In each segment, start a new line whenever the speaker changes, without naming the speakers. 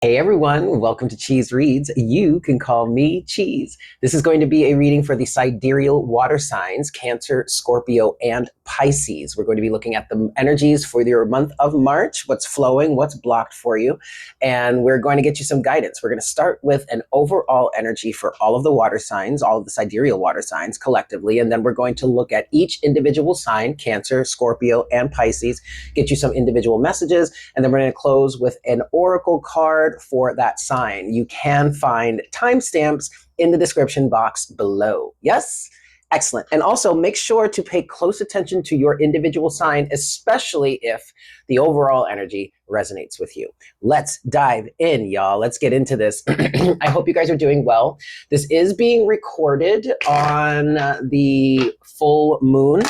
Hey everyone, welcome to Cheese Reads. You can call me Cheese. This is going to be a reading for the Sidereal Water Signs, Cancer, Scorpio, and Pisces. We're going to be looking at the energies for your month of March, what's flowing, what's blocked for you, and we're going to get you some guidance. We're going to start with an overall energy for all of the water signs, all of the Sidereal water signs collectively, and then we're going to look at each individual sign, Cancer, Scorpio, and Pisces, get you some individual messages, and then we're going to close with an oracle card for that sign. You can find timestamps in the description box below. Yes? Excellent. And also make sure to pay close attention to your individual sign, especially if the overall energy resonates with you. Let's dive in, y'all. Let's get into this. I hope you guys are doing well. This is being recorded on the full moon,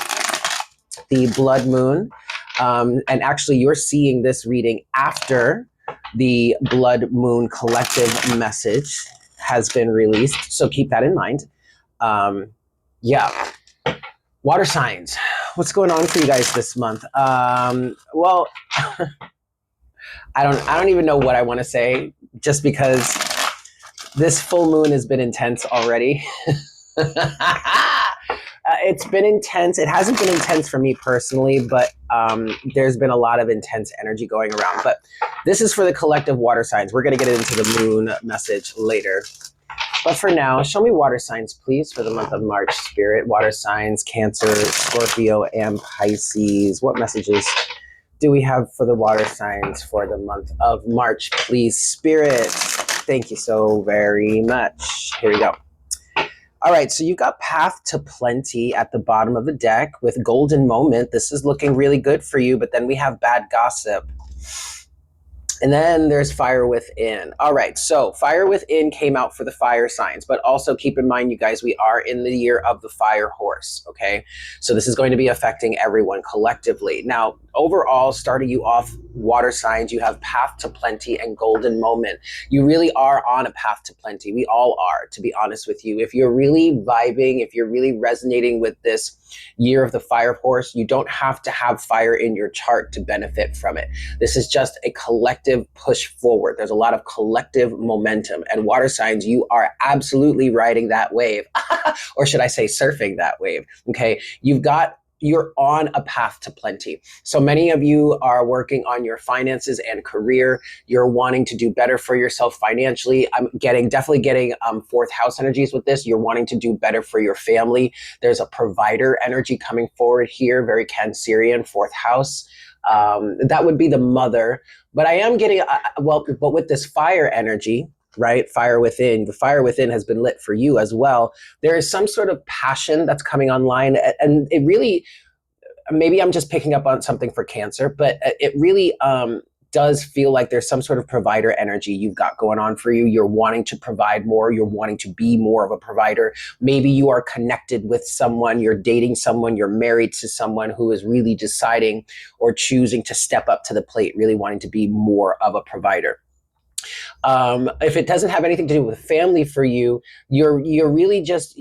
the blood moon. And actually, you're seeing this reading after the blood moon collective message has been released. So keep that in mind. Yeah. Water signs. What's going on for you guys this month? Well, I don't even know what I want to say, just because this full moon has been intense already. It's been intense. It hasn't been intense for me personally, but there's been a lot of intense energy going around. But this is for the collective water signs. We're going to get into the moon message later. But for now, show me water signs, please, for the month of March, Spirit. Water signs, Cancer, Scorpio, and Pisces. What messages do we have for the water signs for the month of March, please, Spirit? Thank you so very much. Here we go. All right, so you got Path to Plenty at the bottom of the deck with Golden Moment. This is looking really good for you, but then we have Bad Gossip. And then there's Fire Within. All right, so Fire Within came out for the fire signs, but also keep in mind, you guys, we are in the year of the fire horse, okay? So this is going to be affecting everyone collectively. Now, overall, starting you off, water signs, you have Path to Plenty and Golden Moment. You really are on a path to plenty. We all are, to be honest with you. If you're really vibing, if you're really resonating with this year of the fire horse, you don't have to have fire in your chart to benefit from it. This is just a collective push forward. There's a lot of collective momentum, and water signs, you are absolutely riding that wave, or should I say surfing that wave, okay? You're on a path to plenty. So many of you are working on your finances and career. You're wanting to do better for yourself financially. I'm definitely getting fourth house energies with this. You're wanting to do better for your family. There's a provider energy coming forward here, very Cancerian, fourth house. That would be the mother. But I am getting, but with this fire energy, right? Fire within. The fire within has been lit for you as well. There is some sort of passion that's coming online, and it really, maybe I'm just picking up on something for Cancer, but it really does feel like there's some sort of provider energy you've got going on for you. You're wanting to provide more. You're wanting to be more of a provider. Maybe you are connected with someone, you're dating someone, you're married to someone who is really deciding or choosing to step up to the plate, really wanting to be more of a provider. If it doesn't have anything to do with family for you, you're really just,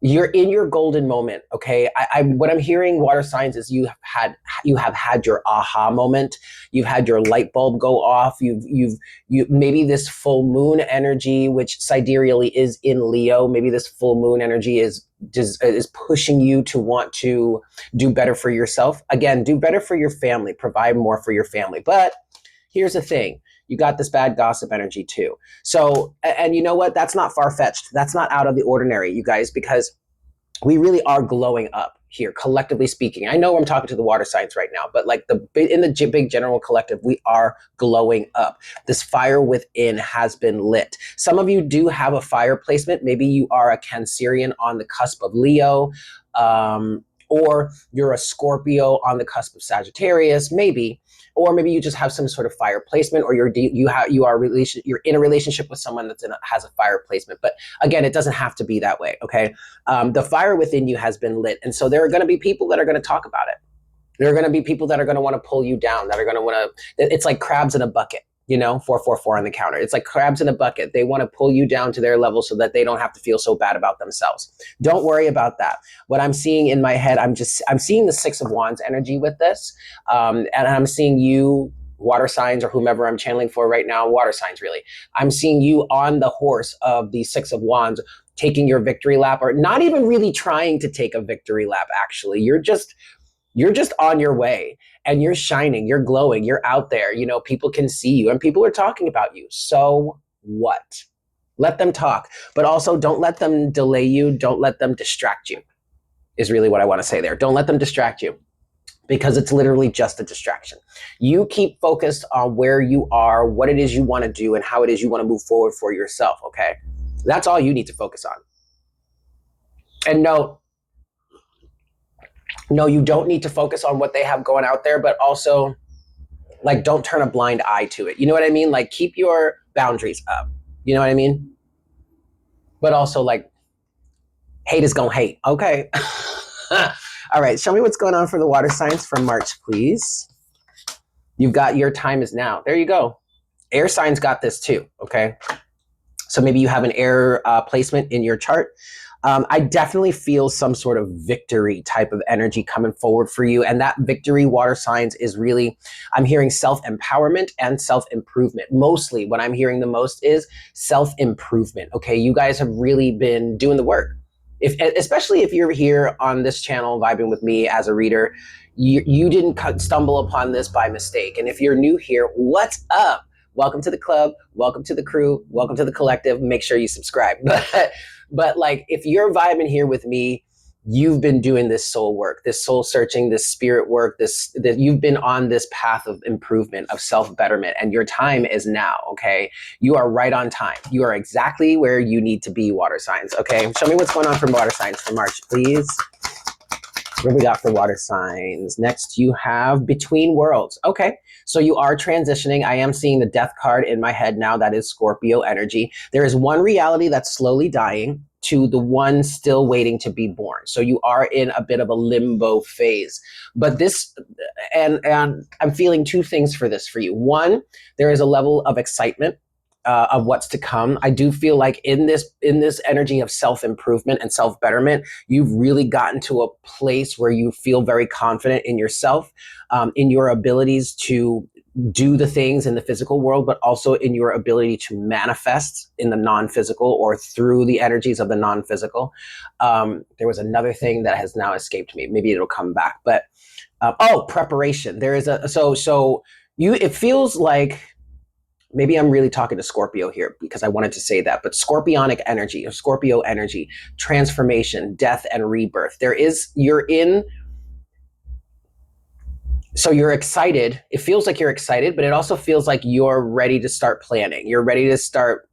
you're in your golden moment, okay? What I'm hearing, water signs, is you have had your aha moment. You've had your light bulb go off. You maybe this full moon energy, which sidereally is in Leo. Maybe this full moon energy is pushing you to want to do better for yourself. Again, do better for your family. Provide more for your family. But here's the thing. You got this bad gossip energy too. So, and you know what? That's not far-fetched. That's not out of the ordinary, you guys, because we really are glowing up here, collectively speaking. I know I'm talking to the water signs right now, but like in the big general collective, we are glowing up. This fire within has been lit. Some of you do have a fire placement. Maybe you are a Cancerian on the cusp of Leo, or you're a Scorpio on the cusp of Sagittarius, maybe. Or maybe you just have some sort of fire placement, or you're in a relationship with someone has a fire placement. But again, it doesn't have to be that way, okay? The fire within you has been lit, and so there are going to be people that are going to talk about it. There are going to be people that are going to want to pull you down, that are going to want to. It's like crabs in a bucket. 444 on the counter. It's like crabs in a bucket. They want to pull you down to their level so that they don't have to feel so bad about themselves. Don't worry about that. What I'm seeing in my head, I'm seeing the Six of Wands energy with this. And I'm seeing you water signs or whomever I'm channeling for right now, water signs really. I'm seeing you on the horse of the Six of Wands, taking your victory lap, or not even really trying to take a victory lap. Actually, you're just on your way, and you're shining, you're glowing, you're out there. You know, people can see you and people are talking about you. So what? Let them talk, but also don't let them delay you. Don't let them distract you, is really what I want to say there. Don't let them distract you, because it's literally just a distraction. You keep focused on where you are, what it is you want to do, and how it is you want to move forward for yourself, okay? That's all you need to focus on. And no, you don't need to focus on what they have going out there, but also, like, don't turn a blind eye to it. You know what I mean? Like, keep your boundaries up. You know what I mean? But also, like, hate is gonna hate, okay? All right, show me what's going on for the water signs for March, please. You've got your time is now. There you go. Air signs got this too, okay? So maybe you have an air placement in your chart. I definitely feel some sort of victory type of energy coming forward for you. And that victory, water signs, is really, I'm hearing self-empowerment and self-improvement. Mostly what I'm hearing the most is self-improvement, okay? You guys have really been doing the work. Especially if you're here on this channel vibing with me as a reader, you didn't stumble upon this by mistake. And if you're new here, what's up? Welcome to the club, welcome to the crew, welcome to the collective. Make sure you subscribe. But like, if you're vibing here with me, you've been doing this soul work, this soul searching, this spirit work, that you've been on this path of improvement, of self-betterment, and your time is now, okay? You are right on time. You are exactly where you need to be, water signs, okay? Show me what's going on for water signs for March, please. What do we got for water signs? Next, you have Between Worlds. Okay, so you are transitioning. I am seeing the death card in my head now. That is Scorpio energy. There is one reality that's slowly dying to the one still waiting to be born. So you are in a bit of a limbo phase. But this, and I'm feeling two things for this for you. One, there is a level of excitement of what's to come. I do feel like in this energy of self-improvement and self-betterment, you've really gotten to a place where you feel very confident in yourself, in your abilities to do the things in the physical world, but also in your ability to manifest in the non-physical or through the energies of the non-physical. There was another thing that has now escaped me. Maybe it'll come back. But preparation. There is it feels like, maybe I'm really talking to Scorpio here because I wanted to say that, but Scorpionic energy or Scorpio energy, transformation, death and rebirth. So you're excited. It feels like you're excited, but it also feels like you're ready to start planning. You're ready to start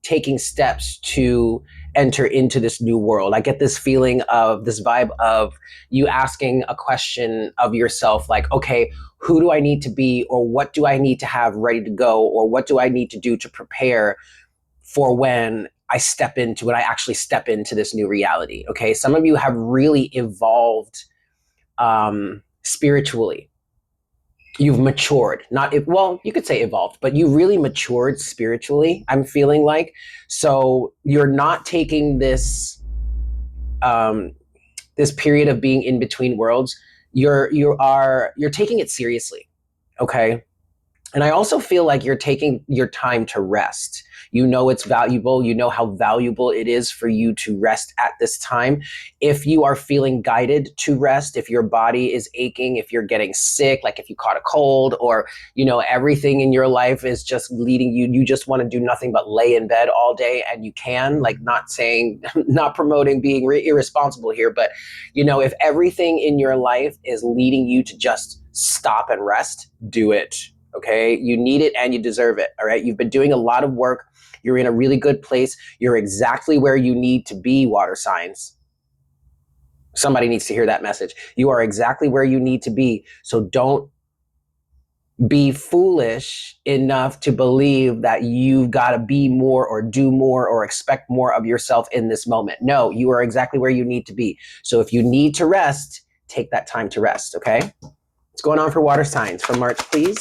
taking steps to enter into this new world. I get this feeling of this vibe of you asking a question of yourself, like, okay, who do I need to be, or what do I need to have ready to go, or what do I need to do to prepare for when I actually step into this new reality. Okay, some of you have really evolved spiritually. You've matured, you could say evolved, but you really matured spiritually, I'm feeling like. So you're not taking this this period of being in between worlds. You're taking it seriously, okay? And I also feel like you're taking your time to rest. You know it's valuable. You know how valuable it is for you to rest at this time. If you are feeling guided to rest, if your body is aching, if you're getting sick, like if you caught a cold, or, everything in your life is just leading you, you just want to do nothing but lay in bed all day, and you can, like, not promoting being irresponsible here, but, if everything in your life is leading you to just stop and rest, do it. Okay, you need it and you deserve it. All right, you've been doing a lot of work. You're in a really good place. You're exactly where you need to be, water signs. Somebody needs to hear that message. You are exactly where you need to be. So don't be foolish enough to believe that you've got to be more or do more or expect more of yourself in this moment. No, you are exactly where you need to be. So if you need to rest, take that time to rest, okay? What's going on for water signs for March, please?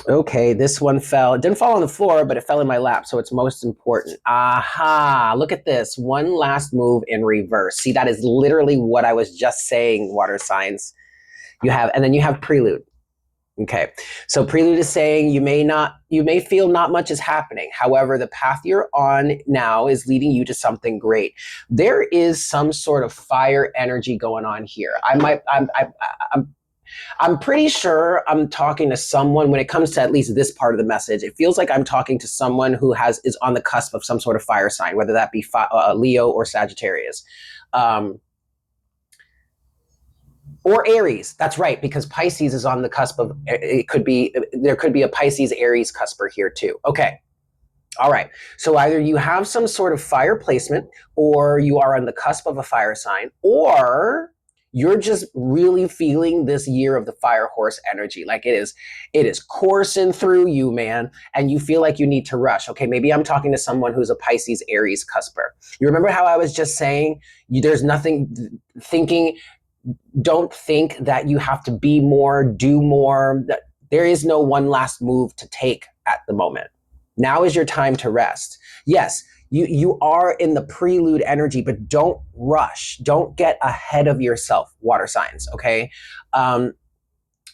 Okay, this one fell. It didn't fall on the floor, but it fell in my lap, so it's most important. Aha, look at this. One last move in reverse. See, that is literally what I was just saying, water signs. And then you have prelude. Okay. So prelude is saying you may feel not much is happening. However, the path you're on now is leading you to something great. There is some sort of fire energy going on here. I'm pretty sure I'm talking to someone when it comes to at least this part of the message. It feels like I'm talking to someone who is on the cusp of some sort of fire sign, whether that be Leo or Sagittarius. Or Aries. That's right, because Pisces is on the cusp of, there could be a Pisces Aries cusper here too. Okay. All right. So either you have some sort of fire placement, or you are on the cusp of a fire sign, or you're just really feeling this year of the fire horse energy. Like it is coursing through you, man. And you feel like you need to rush. Okay. Maybe I'm talking to someone who's a Pisces Aries cusper. You remember how I was just saying there's nothing thinking, don't think that you have to be more, do more. There is no one last move to take at the moment. Now is your time to rest. Yes, you are in the prelude energy, but don't rush. Don't get ahead of yourself, water signs, okay?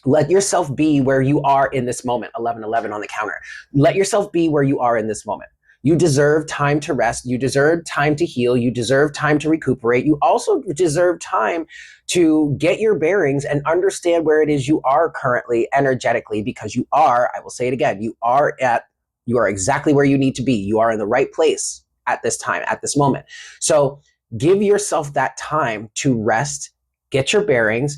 Let yourself be where you are in this moment. 1111 on the counter. Let yourself be where you are in this moment. You deserve time to rest. You deserve time to heal. You deserve time to recuperate. You also deserve time to get your bearings and understand where it is you are currently energetically, because you are, I will say it again, you are exactly where you need to be. You are in the right place at this time, at this moment. So give yourself that time to rest, get your bearings,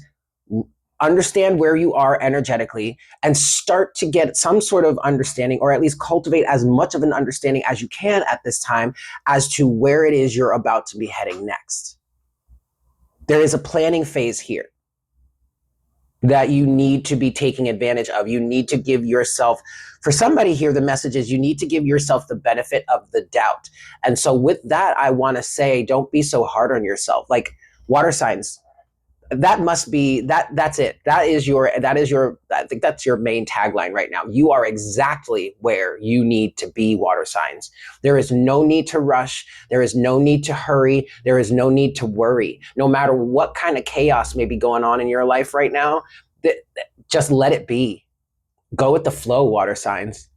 understand where you are energetically, and start to get some sort of understanding, or at least cultivate as much of an understanding as you can at this time as to where it is you're about to be heading next. There is a planning phase here that you need to be taking advantage of. You need to give yourself, for somebody here, the message is you need to give yourself the benefit of the doubt. And so with that, I want to say, don't be so hard on yourself. Like water signs, that must be that's it. That is your I think that's your main tagline right now. You are exactly where you need to be, water signs. There is no need to rush. There is no need to hurry. There is no need to worry. No matter what kind of chaos may be going on in your life right now, just let it be. Go with the flow, water signs.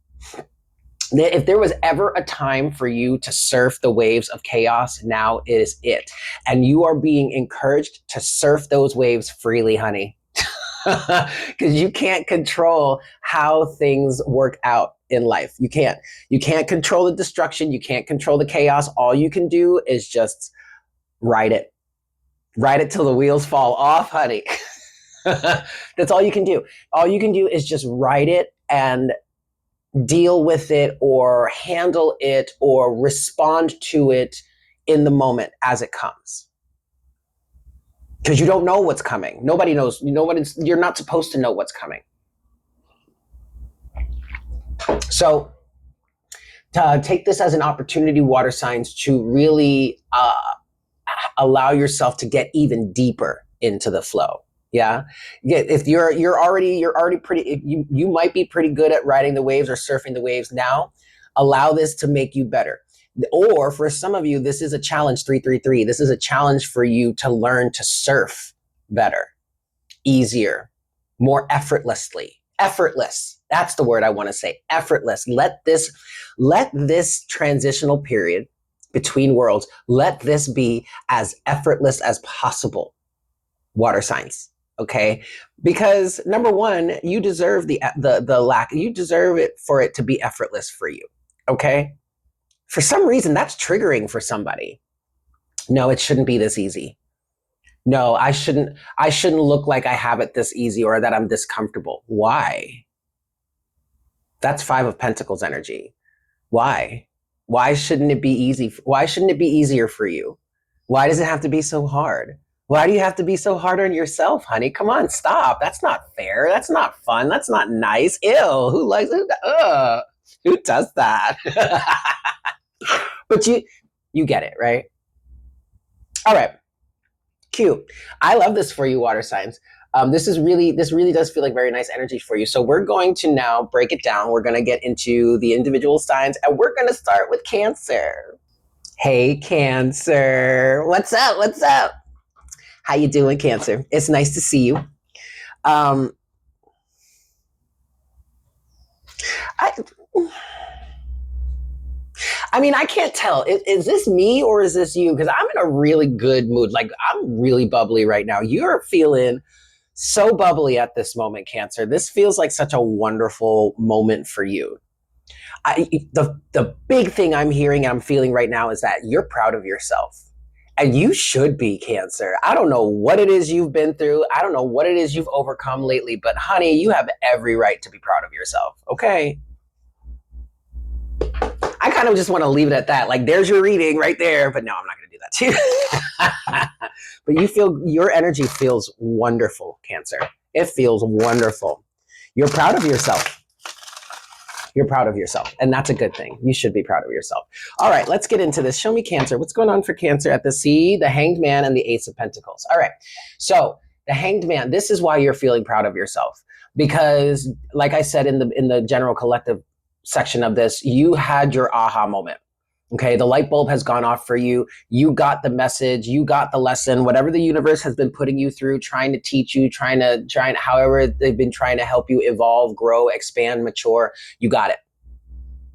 If there was ever a time for you to surf the waves of chaos, now is it. And you are being encouraged to surf those waves freely, honey. Because you can't control how things work out in life. You can't. You can't control the destruction. You can't control the chaos. All you can do is just ride it. Ride it till the wheels fall off, honey. That's all you can do. All you can do is just ride it and deal with it, or handle it, or respond to it in the moment as it comes. Because you don't know what's coming. Nobody knows. You're not supposed to know what's coming. So take this as an opportunity, water signs, to really allow yourself to get even deeper into the flow. Yeah. If you're already pretty, you might be pretty good at riding the waves or surfing the waves now. Allow this to make you better. Or for some of you, this is a challenge, 333. This is a challenge for you to learn to surf better, easier, more effortlessly. Effortless. That's the word I want to say. Effortless. Let this transitional period between worlds, let this be as effortless as possible, water signs. Okay, because number one, you deserve the lack. You deserve it for it to be effortless for you. Okay, for some reason that's triggering for somebody. No, it shouldn't be this easy. No, I shouldn't look like I have it this easy, or that I'm this comfortable. Why? That's 5 of Pentacles energy. Why? Why shouldn't it be easy? Why shouldn't it be easier for you? Why does it have to be so hard? Why do you have to be so hard on yourself, honey? Come on, stop. That's not fair. That's not fun. That's not nice. Ew. Who likes it? Who does that? But you get it, right? All right. Cute. I love this for you, water signs. This really does feel like very nice energy for you. So we're going to now break it down. We're going to get into the individual signs, and we're going to start with Cancer. Hey, Cancer. What's up? What's up? How you doing, Cancer? It's nice to see you. I, I mean, I can't tell. Is this me or is this you? Because I'm in a really good mood. Like, I'm really bubbly right now. You're feeling so bubbly at this moment, Cancer. This feels like such a wonderful moment for you. The big thing I'm hearing and I'm feeling right now is that you're proud of yourself. And you should be, Cancer. I don't know what it is you've been through. I don't know what it is you've overcome lately, but honey, you have every right to be proud of yourself. Okay? I kind of just want to leave it at that. Like, there's your reading right there, but no, I'm not going to do that too. But you feel, your energy feels wonderful, Cancer. It feels wonderful. You're proud of yourself. You're proud of yourself, and that's a good thing. You should be proud of yourself. All right, let's get into this. Show me Cancer. What's going on for Cancer at the sea, the Hanged Man, and the Ace of Pentacles? All right, so the Hanged Man, this is why you're feeling proud of yourself, because like I said in the general collective section of this, you had your aha moment. Okay, the light bulb has gone off for you. You got the message, you got the lesson, whatever the universe has been putting you through, trying to teach you, however they've been trying to help you evolve, grow, expand, mature, you got it.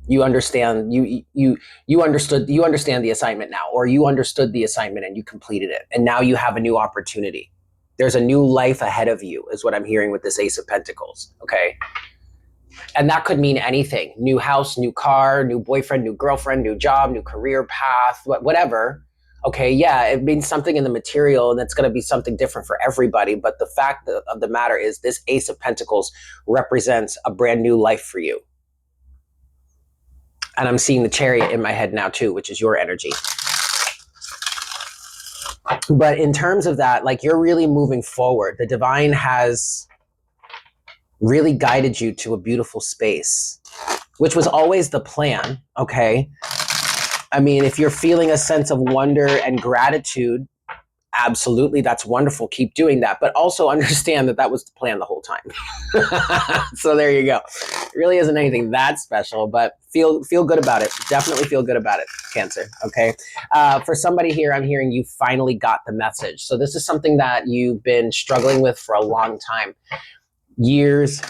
You understand, you understood, you understand the assignment now, or you understood the assignment and you completed it. And now you have a new opportunity. There's a new life ahead of you, is what I'm hearing with this Ace of Pentacles. Okay. And that could mean anything: new house, new car, new boyfriend, new girlfriend, new job, new career path, whatever. Okay, yeah, it means something in the material, and it's going to be something different for everybody. But the fact of the matter is, this Ace of Pentacles represents a brand new life for you. And I'm seeing the Chariot in my head now too, which is your energy. But in terms of that, like, you're really moving forward. The divine has really guided you to a beautiful space, which was always the plan, okay? I mean, if you're feeling a sense of wonder and gratitude, absolutely, that's wonderful. Keep doing that. But also understand that that was the plan the whole time. So there you go. It really isn't anything that special, but feel good about it. Definitely feel good about it, Cancer, okay? For somebody here, I'm hearing you finally got the message. So this is something that you've been struggling with for a long time. Years,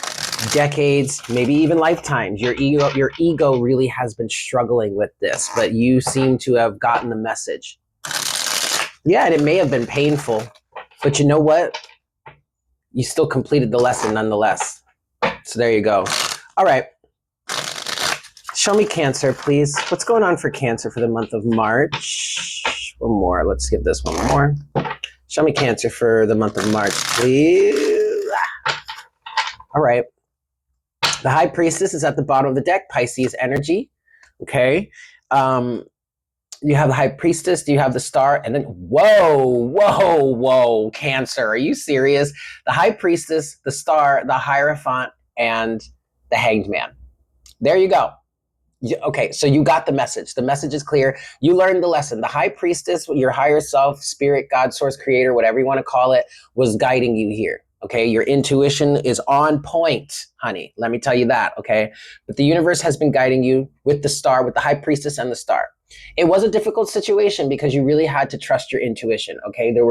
decades, maybe even lifetimes. Your ego really has been struggling with this, but you seem to have gotten the message. Yeah, and it may have been painful, but you know what? You still completed the lesson nonetheless. So there you go. All right. Show me Cancer, please. What's going on for Cancer for the month of March? One more. Let's give this one more. Show me Cancer for the month of March, please. All right. The High Priestess is at the bottom of the deck, Pisces energy. Okay. You have the High Priestess, you have the Star, and then, whoa, Cancer. Are you serious? The High Priestess, the Star, the Hierophant, and the Hanged Man. There you go. Okay, so you got the message. The message is clear. You learned the lesson. The High Priestess, your higher self, spirit, God, source, creator, whatever you want to call it, was guiding you here. Okay, your intuition is on point, honey. Let me tell you that, okay? But the universe has been guiding you with the Star, with the High Priestess and the Star. It was a difficult situation because you really had to trust your intuition, okay? There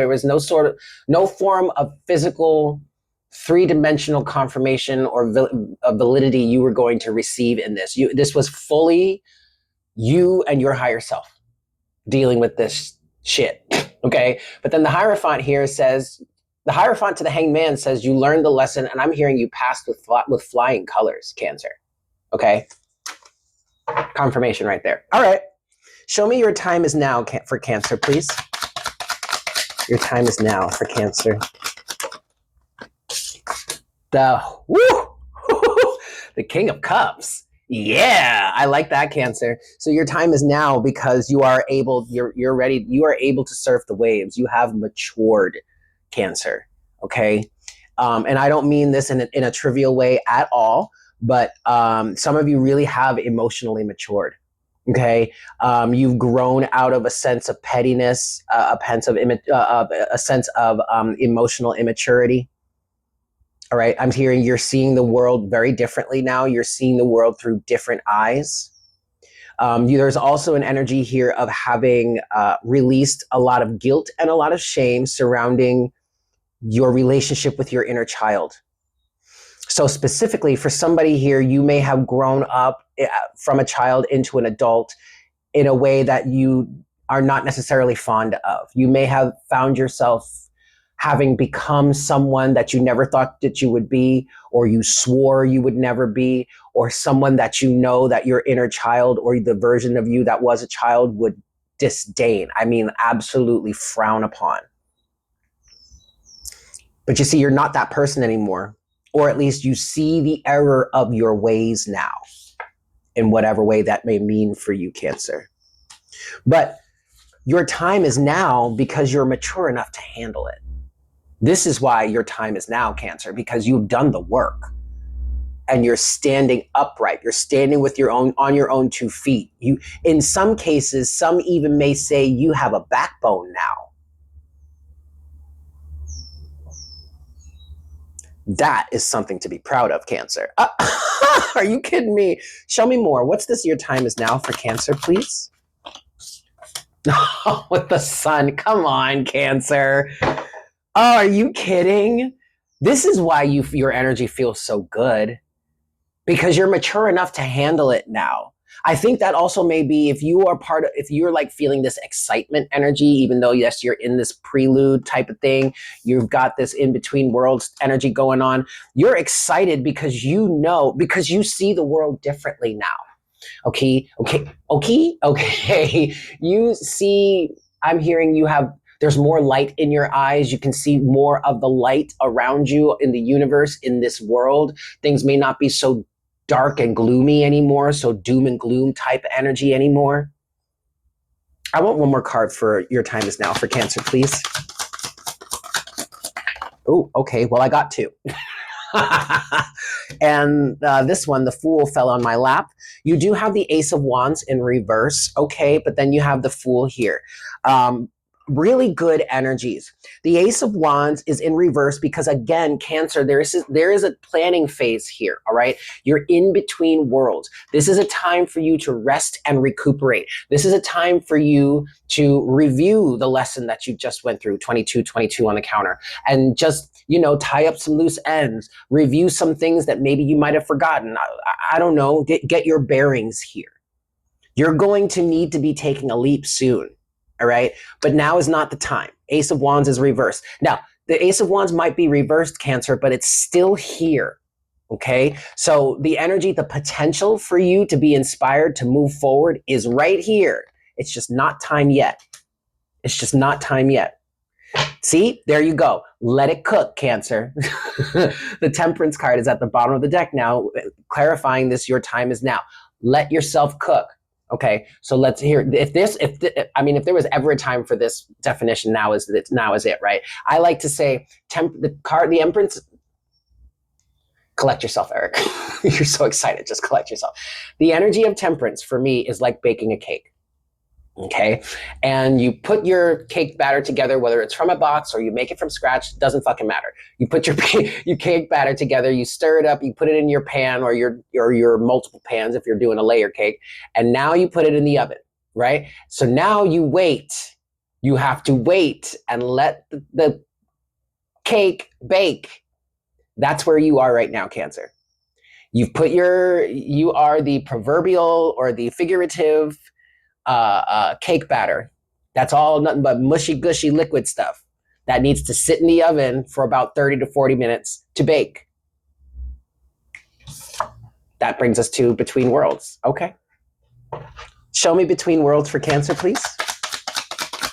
was no form of physical, three-dimensional confirmation or validity you were going to receive in this. This was fully you and your higher self dealing with this shit, okay? But then the Hierophant here says, the Hierophant to the Hanged Man says, you learned the lesson, and I'm hearing you passed with flying colors, Cancer, okay? Confirmation right there. All right. Show me your time is now for Cancer, please. Your time is now for Cancer. The King of Cups. Yeah, I like that, Cancer. So your time is now because you are able, you're ready, you are able to surf the waves. You have matured, Cancer. Okay. And I don't mean this in a trivial way at all, but some of you really have emotionally matured. Okay. You've grown out of a sense of pettiness, a sense of emotional immaturity. All right. I'm hearing you're seeing the world very differently now. You're seeing the world through different eyes. There's also an energy here of having released a lot of guilt and a lot of shame surrounding your relationship with your inner child. So specifically for somebody here, you may have grown up from a child into an adult in a way that you are not necessarily fond of. You may have found yourself having become someone that you never thought that you would be, or you swore you would never be, or someone that you know that your inner child or the version of you that was a child would disdain. I mean, absolutely frown upon. But you see, you're not that person anymore, or at least you see the error of your ways now, in whatever way that may mean for you, Cancer. But your time is now because you're mature enough to handle it. This is why your time is now, Cancer, because you've done the work and you're standing upright. You're standing with your own, on your own 2 feet. You, in some cases, some even may say you have a backbone now. That is something to be proud of, Cancer. Are you kidding me? Show me more. What's this? Your time is now for Cancer, please. With the sun. Come on, Cancer. Oh, are you kidding? This is why your energy feels so good, because you're mature enough to handle it now. I think that also may be if you're like feeling this excitement energy, even though yes, you're in this prelude type of thing, you've got this in between worlds energy going on. You're excited because because you see the world differently now. Okay. You see, I'm hearing there's more light in your eyes. You can see more of the light around you in the universe, in this world. Things may not be so dark and gloomy anymore, so doom and gloom type energy anymore. I want one more card for your time is now for Cancer, please. Oh, okay. Well, I got 2. And this one, the Fool, fell on my lap. You do have the Ace of Wands in reverse, okay, but then you have the Fool here. Really good energies. The Ace of Wands is in reverse because, again, Cancer, there is a planning phase here, all right? You're in between worlds. This is a time for you to rest and recuperate. This is a time for you to review the lesson that you just went through, 22 on the counter, and just, tie up some loose ends, review some things that maybe you might have forgotten. I don't know, get your bearings here. You're going to need to be taking a leap soon. All right. But now is not the time. Ace of Wands is reversed. Now, the Ace of Wands might be reversed, Cancer, but it's still here. Okay. So the energy, the potential for you to be inspired to move forward is right here. It's just not time yet. It's just not time yet. See, there you go. Let it cook, Cancer. The Temperance card is at the bottom of the deck now, clarifying this, your time is now. Let yourself cook. Okay, so let's hear if there was ever a time for this definition, now is it, right? I like to say the Empress. Collect yourself, Eric. You're so excited. Just collect yourself. The energy of Temperance for me is like baking a cake. Okay. And you put your cake batter together, whether it's from a box or you make it from scratch, doesn't fucking matter. You put your cake batter together, you stir it up, you put it in your pan or your multiple pans if you're doing a layer cake. And now you put it in the oven, right? So now you wait. You have to wait and let the cake bake. That's where you are right now, Cancer. You are the proverbial or the figurative cake batter. That's all nothing but mushy gushy liquid stuff that needs to sit in the oven for about 30 to 40 minutes to bake. That brings us to Between Worlds. Okay. Show me Between Worlds for Cancer, please.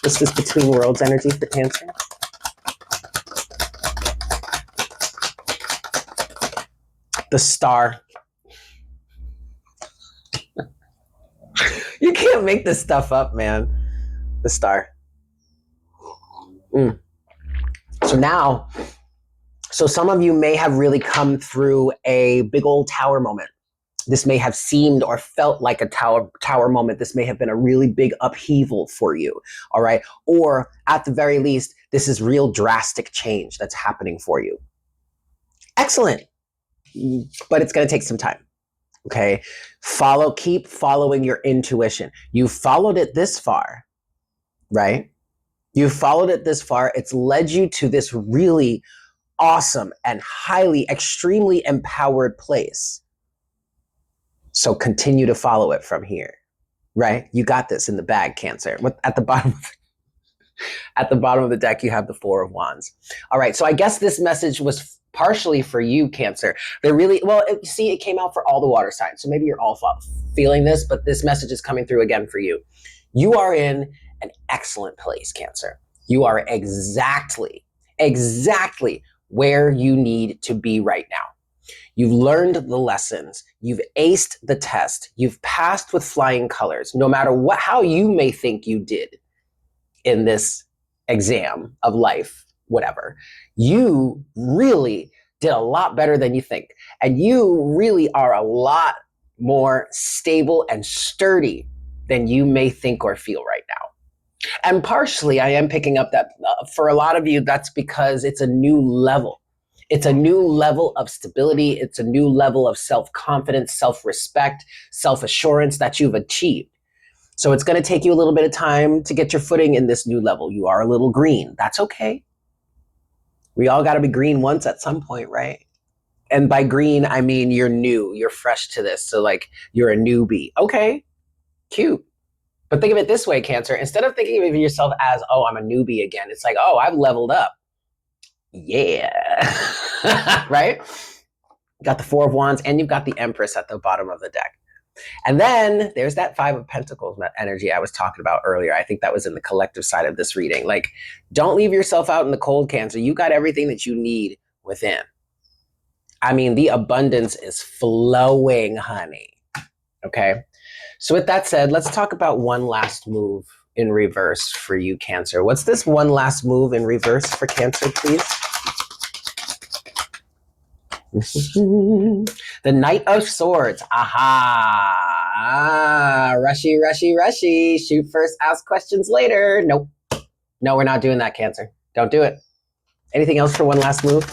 This is Between Worlds energy for Cancer. The Star. You can't make this stuff up, man. The Star. So some of you may have really come through a big old tower moment. This may have seemed or felt like a tower moment. This may have been a really big upheaval for you, all right? Or at the very least, this is real drastic change that's happening for you. Excellent. But it's going to take some time. Okay. Keep following your intuition. You followed it this far, right? You followed it this far. It's led you to this really awesome and highly, extremely empowered place. So continue to follow it from here, right? You got this in the bag, Cancer. At the bottom of the deck, you have the Four of Wands. All right, so I guess this message was partially for you, Cancer. It came out for all the water signs, so maybe you're all feeling this, but this message is coming through again for you. You are in an excellent place, Cancer. You are exactly where you need to be right now. You've learned the lessons. You've aced the test. You've passed with flying colors, no matter how you may think you did in this exam of life, whatever. You really did a lot better than you think. And you really are a lot more stable and sturdy than you may think or feel right now. And partially, I am picking up that for a lot of you, that's because it's a new level. It's a new level of stability. It's a new level of self-confidence, self-respect, self-assurance that you've achieved. So it's going to take you a little bit of time to get your footing in this new level. You are a little green. That's okay. We all got to be green once at some point, right? And by green, I mean you're new. You're fresh to this. So like you're a newbie. Okay, cute. But think of it this way, Cancer. Instead of thinking of yourself as, oh, I'm a newbie again, it's like, oh, I've leveled up. Yeah. Right? You got the Four of Wands and you've got the Empress at the bottom of the deck. And then there's that Five of Pentacles energy I was talking about earlier. I think that was in the collective side of this reading. Like, don't leave yourself out in the cold, Cancer. You got everything that you need within. I mean, the abundance is flowing, honey. Okay? So with that said, let's talk about one last move in reverse for you, Cancer. What's this one last move in reverse for Cancer, please? The Knight of Swords. Aha. Rushy, rushy, rushy. Shoot first, ask questions later. Nope. No, we're not doing that, Cancer. Don't do it. Anything else for one last move?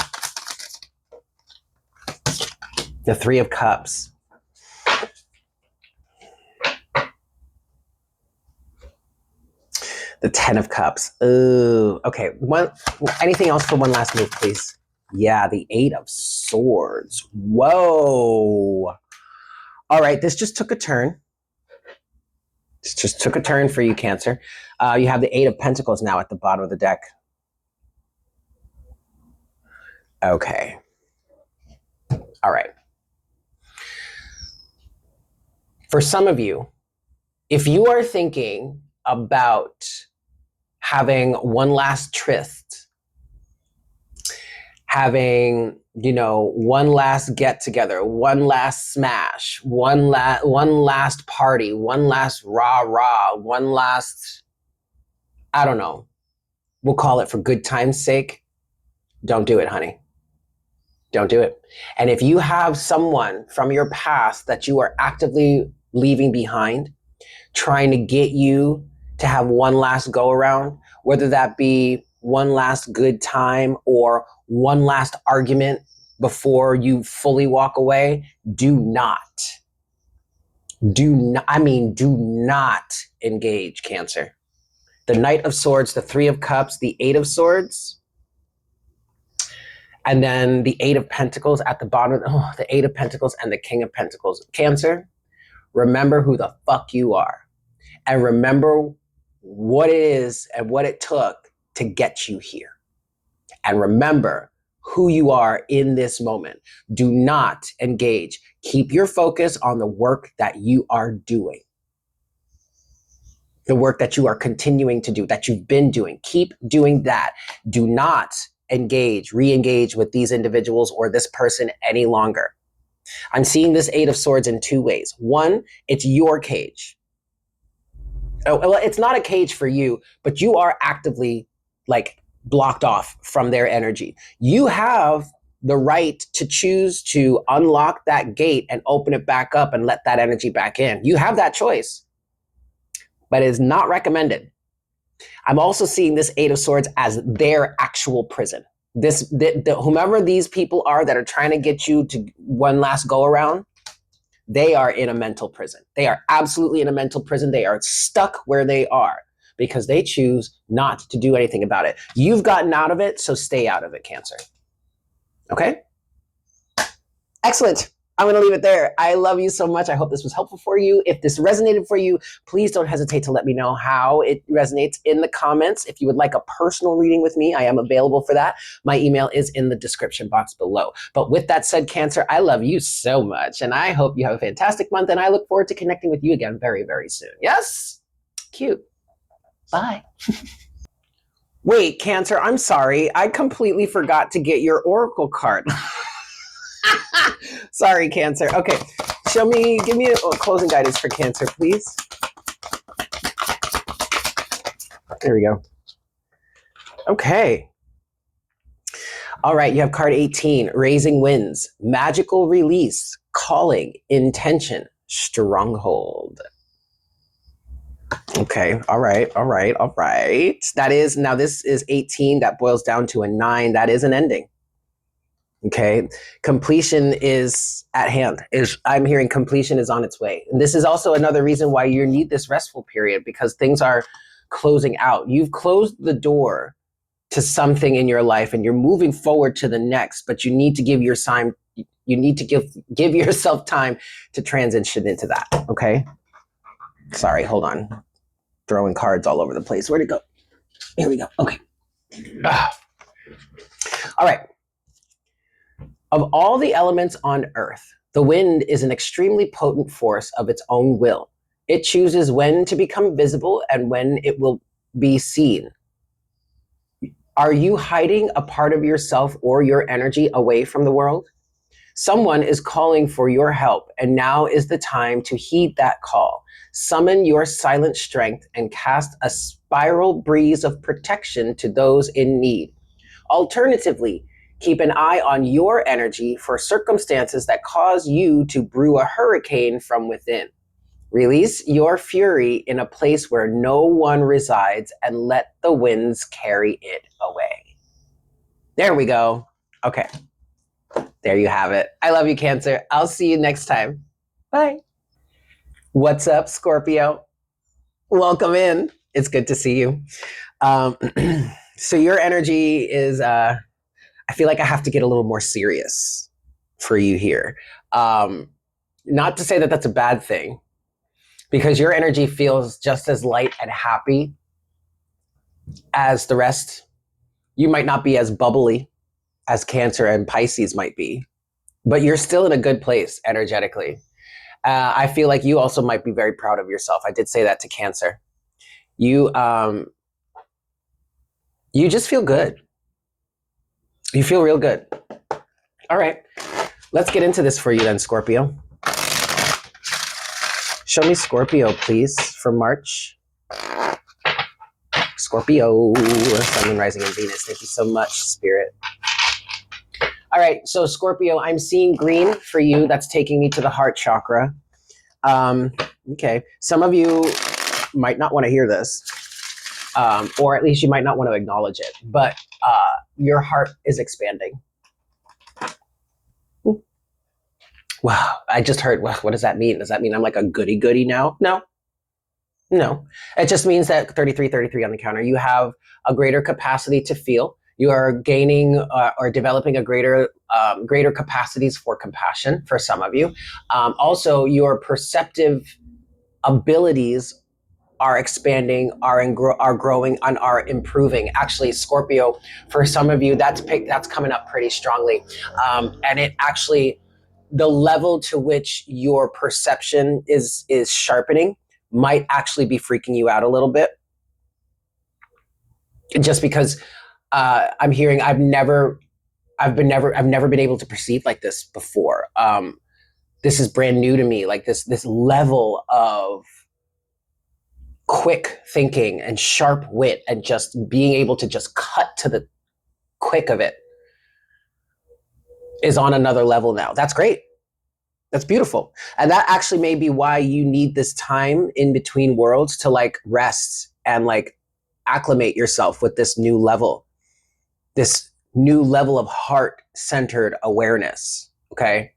The Three of Cups. The Ten of Cups. Ooh. Okay. Anything else for one last move, please? Yeah, the Eight of Swords. Whoa. All right, this just took a turn. This just took a turn for you, Cancer. You have the Eight of Pentacles now at the bottom of the deck. Okay. All right. For some of you, if you are thinking about having one last tryst, having, one last get together, one last smash, one last party, one last rah, one last, I don't know, we'll call it for good time's sake, don't do it, honey. Don't do it. And if you have someone from your past that you are actively leaving behind, trying to get you to have one last go around, whether that be one last good time or one last argument before you fully walk away, do not engage, Cancer. The Knight of Swords, the Three of Cups, the Eight of Swords, and then the Eight of Pentacles at the bottom, the Eight of Pentacles and the King of Pentacles. Cancer, remember who the fuck you are. And remember what it is and what it took to get you here. And remember who you are in this moment. Do not engage. Keep your focus on the work that you are doing. The work that you are continuing to do, that you've been doing. Keep doing that. Do not re-engage with these individuals or this person any longer. I'm seeing this Eight of Swords in two ways. One, it's your cage. Oh, well, it's not a cage for you, but you are actively blocked off from their energy. You have the right to choose to unlock that gate and open it back up and let that energy back in. You have that choice, but it is not recommended. I'm also seeing this Eight of Swords as their actual prison. Whomever these people are that are trying to get you to one last go around, they are in a mental prison. They are absolutely in a mental prison. They are stuck where they are because they choose not to do anything about it. You've gotten out of it, so stay out of it, Cancer. Okay? Excellent. I'm going to leave it there. I love you so much. I hope this was helpful for you. If this resonated for you, please don't hesitate to let me know how it resonates in the comments. If you would like a personal reading with me, I am available for that. My email is in the description box below. But with that said, Cancer, I love you so much. And I hope you have a fantastic month. And I look forward to connecting with you again very, very soon. Yes? Cute. Bye. Wait, Cancer, I'm sorry. I completely forgot to get your oracle card. Sorry, Cancer. Okay, give me a closing guidance for Cancer, please. There we go. Okay. All right, you have card 18, Raising Winds, Magical Release, Calling, Intention, Stronghold. Okay, all right. This is 18, that boils down to a 9, that is an ending. Okay, completion is at hand. I'm hearing completion is on its way. And this is also another reason why you need this restful period, because things are closing out. You've closed the door to something in your life and you're moving forward to the next, but you need to give give yourself time to transition into that. Okay. Sorry, hold on. Throwing cards all over the place. Where'd it go? Here we go. Okay. All right. Of all the elements on Earth, the wind is an extremely potent force of its own will. It chooses when to become visible and when it will be seen. Are you hiding a part of yourself or your energy away from the world? Someone is calling for your help, and now is the time to heed that call. Summon your silent strength and cast a spiral breeze of protection to those in need. Alternatively, keep an eye on your energy for circumstances that cause you to brew a hurricane from within. Release your fury in a place where no one resides and let the winds carry it away. There we go. Okay. There you have it. I love you, Cancer. I'll see you next time. Bye. What's up, Scorpio? Welcome in. It's good to see you. So your energy is, I feel like I have to get a little more serious for you here. Not to say that that's a bad thing, because your energy feels just as light and happy as the rest. You might not be as bubbly as Cancer and Pisces might be, but you're still in a good place energetically. I feel like you also might be very proud of yourself. I did say that to Cancer. You just feel good. You feel real good. All right, let's get into this for you then, Scorpio. Show me Scorpio, please, for March. Scorpio, Sun, Moon, Rising, and Venus. Thank you so much, Spirit. All right, so Scorpio, I'm seeing green for you. That's taking me to the heart chakra. Okay, some of you might not want to hear this, or at least you might not want to acknowledge it, but your heart is expanding. Wow, I just heard, what does that mean? Does that mean I'm like a goody-goody now? No. It just means that 33 on the counter, you have a greater capacity to feel. You are gaining or developing a greater capacities for compassion for some of you. Also, your perceptive abilities are expanding, are growing, and are improving. Actually, Scorpio, for some of you, that's coming up pretty strongly. And it actually, the level to which your perception is sharpening might actually be freaking you out a little bit. Just because I'm hearing I've never been able to perceive like this before. This is brand new to me, like this level of quick thinking and sharp wit and just being able to just cut to the quick of it is on another level now. That's great. That's beautiful. And that actually may be why you need this time in between worlds to like rest and like acclimate yourself with this new level of heart-centered awareness. Okay.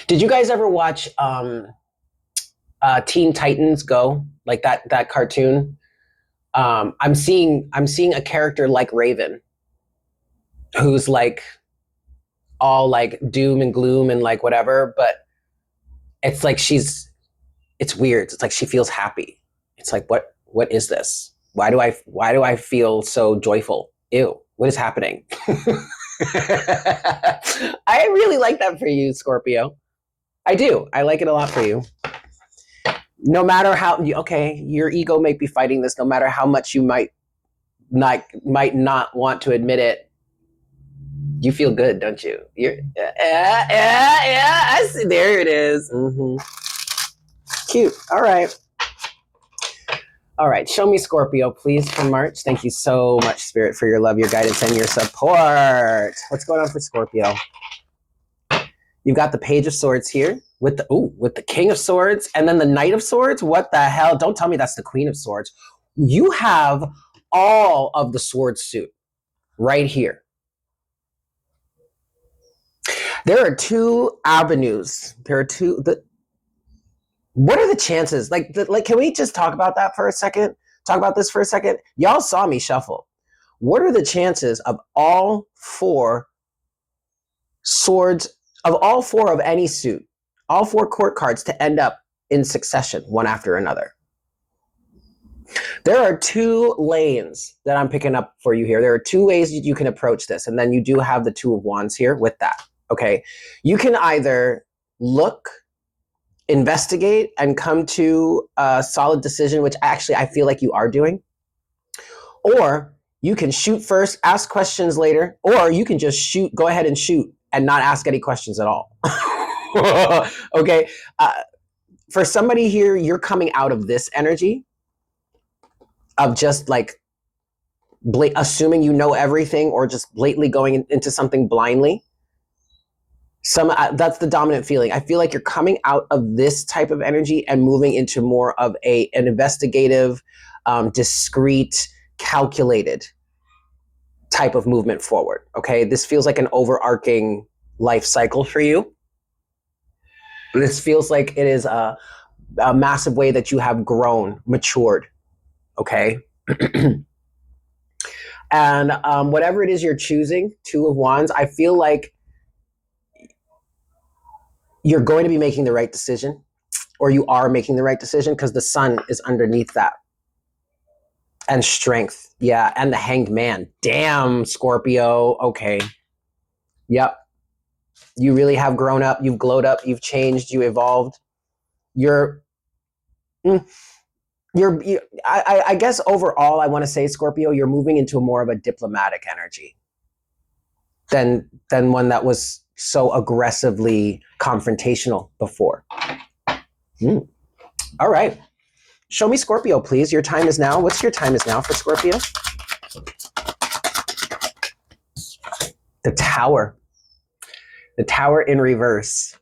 Did you guys ever watch Teen Titans Go? Like that cartoon? I'm seeing a character like Raven, who's like all like doom and gloom and like whatever, but it's like it's weird. It's like she feels happy. It's like, what is this? Why do I feel so joyful? Ew, what is happening? I really like that for you, Scorpio. I do. I like it a lot for you. No matter how, okay, your ego may be fighting this, no matter how much you might not want to admit it, you feel good, don't you? You're, yeah. I see. There it is. Mm-hmm. Cute. All right. All right. Show me Scorpio, please, for March. Thank you so much, Spirit, for your love, your guidance, and your support. What's going on for Scorpio? You've got the Page of Swords here with the King of Swords and then the Knight of Swords. What the hell? Don't tell me that's the Queen of Swords. You have all of the sword suit right here. There are two avenues. What are the chances? Can we just talk about that for a second? Talk about this for a second. Y'all saw me shuffle. What are the chances of all four swords, of all four of any suit, all four court cards to end up in succession, one after another? There are two lanes that I'm picking up for you here. There are two ways you can approach this. And then you do have the Two of Wands here with that. Okay. You can either look, investigate, and come to a solid decision, which actually I feel like you are doing. Or you can shoot first, ask questions later, or you can just go ahead and shoot and not ask any questions at all. Okay. For somebody here, you're coming out of this energy of just like assuming you know everything, or just blatantly going into something blindly. That's the dominant feeling. I feel like you're coming out of this type of energy and moving into more of an investigative, discreet, calculated type of movement forward. Okay, this feels like an overarching life cycle for you. This feels like it is a massive way that you have grown, matured. Okay. And whatever it is you're choosing, Two of Wands, I feel like you're going to be making the right decision, or you are making the right decision, because the sun is underneath that. And strength. Yeah. And the Hanged Man. Damn, Scorpio. Okay. Yep. You really have grown up. You've glowed up. You've changed. You evolved. I guess overall, I want to say, Scorpio, you're moving into more of a diplomatic energy than one that was so aggressively confrontational before. All right. Show me Scorpio, please. Your time is now. What's your time is now for Scorpio? The Tower. The Tower in reverse.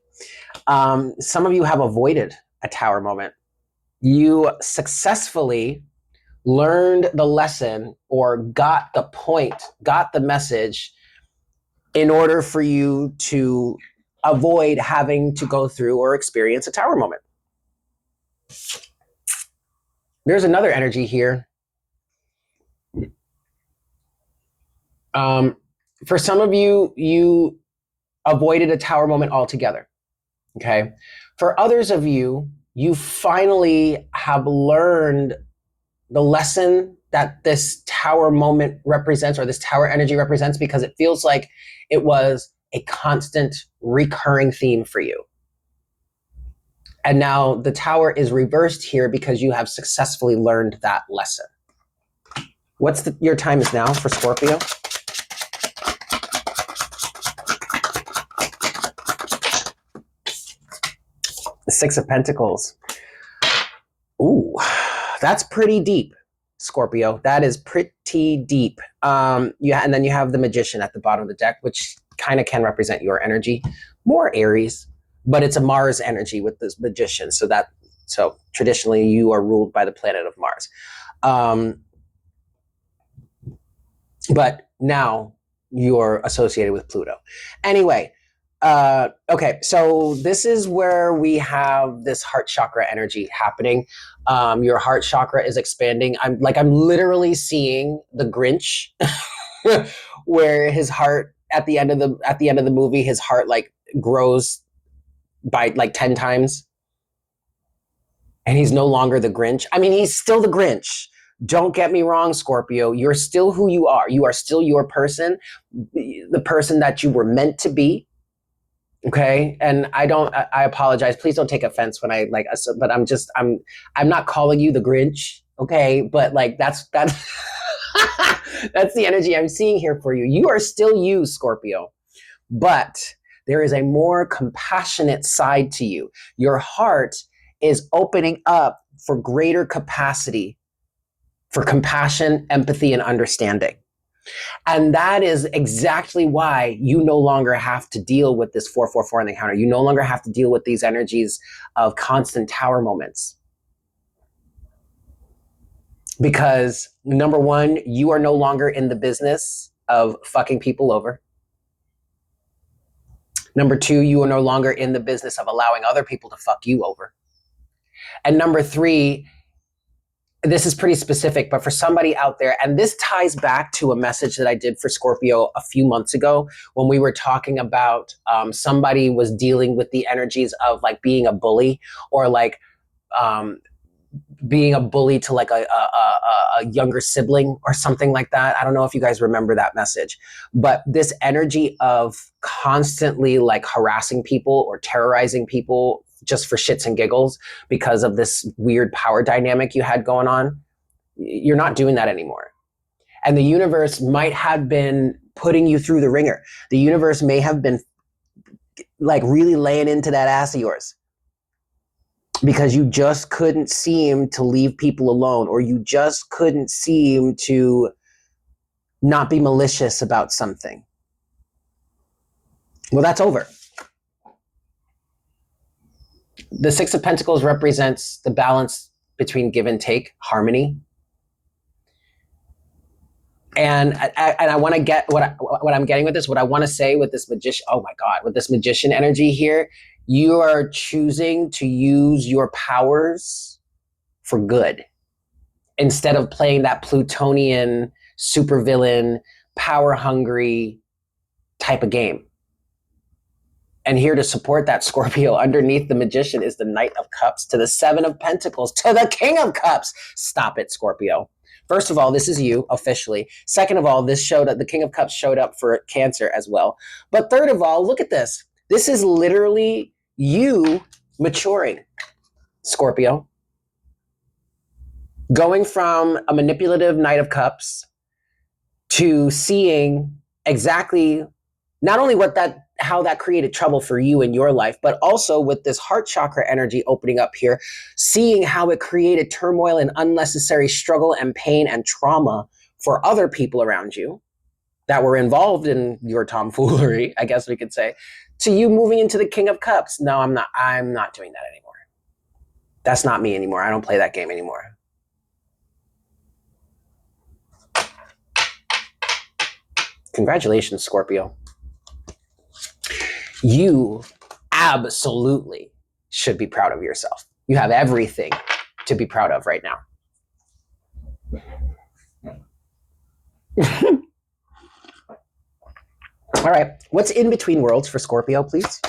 Some of you have avoided a Tower moment. You successfully learned the lesson, or got the point, got the message, in order for you to avoid having to go through or experience a Tower moment. There's another energy here. For some of you, you avoided a Tower moment altogether. Okay. For others of you, you finally have learned the lesson that this Tower moment represents, or this Tower energy represents, because it feels like it was a constant recurring theme for you. And now the Tower is reversed here because you have successfully learned that lesson. Your time is now for Scorpio? The Six of Pentacles. Ooh, that's pretty deep, Scorpio. That is pretty deep. And then you have the Magician at the bottom of the deck, which kind of can represent your energy. More Aries, but it's a Mars energy with this Magician. So traditionally you are ruled by the planet of Mars. But now you're associated with Pluto. Anyway, Okay, so this is where we have this heart chakra energy happening. Your heart chakra is expanding. I'm literally seeing the Grinch, where his heart at the end of the movie, his heart like grows by like 10 times, and he's no longer the Grinch. I mean, he's still the Grinch. Don't get me wrong, Scorpio. You're still who you are. You are still your person, the person that you were meant to be. Okay. And I apologize. Please don't take offense when I like, but I'm not calling you the Grinch. Okay. But like, that's that's the energy I'm seeing here for you. You are still you, Scorpio, but there is a more compassionate side to you. Your heart is opening up for greater capacity for compassion, empathy, and understanding. And that is exactly why you no longer have to deal with this 444 in the counter. You no longer have to deal with these energies of constant tower moments. Because number one, you are no longer in the business of fucking people over. Number two, you are no longer in the business of allowing other people to fuck you over. And number three, this is pretty specific, but for somebody out there, and this ties back to a message that I did for Scorpio a few months ago when we were talking about somebody was dealing with the energies of like being a bully or like um, being a bully to like a younger sibling or something like that. I don't know if you guys remember that message, but this energy of constantly like harassing people or terrorizing people just for shits and giggles because of this weird power dynamic you had going on, you're not doing that anymore. And the universe might have been putting you through the ringer. The universe may have been like really laying into that ass of yours because you just couldn't seem to leave people alone, or you just couldn't seem to not be malicious about something. Well, that's over. The Six of Pentacles represents the balance between give and take, harmony. And I want to get what I'm getting with this, what I want to say with this magician, oh my God, with this magician energy here, you are choosing to use your powers for good instead of playing that Plutonian supervillain, power hungry type of game. And here to support that, Scorpio, underneath the magician is the Knight of Cups to the Seven of Pentacles to the King of Cups. Stop it, Scorpio. First of all, this is you officially. Second of all, this showed up, the King of Cups showed up for Cancer as well. But third of all, look at this. This is literally you maturing, Scorpio. Going from a manipulative Knight of Cups to seeing exactly not only how that created trouble for you in your life, but also with this heart chakra energy opening up here, seeing how it created turmoil and unnecessary struggle and pain and trauma for other people around you that were involved in your tomfoolery, I guess we could say, to you moving into the King of Cups. No, I'm not doing that anymore. That's not me anymore. I don't play that game anymore. Congratulations, Scorpio. You absolutely should be proud of yourself. You have everything to be proud of right now. All right. What's in between worlds for Scorpio, please?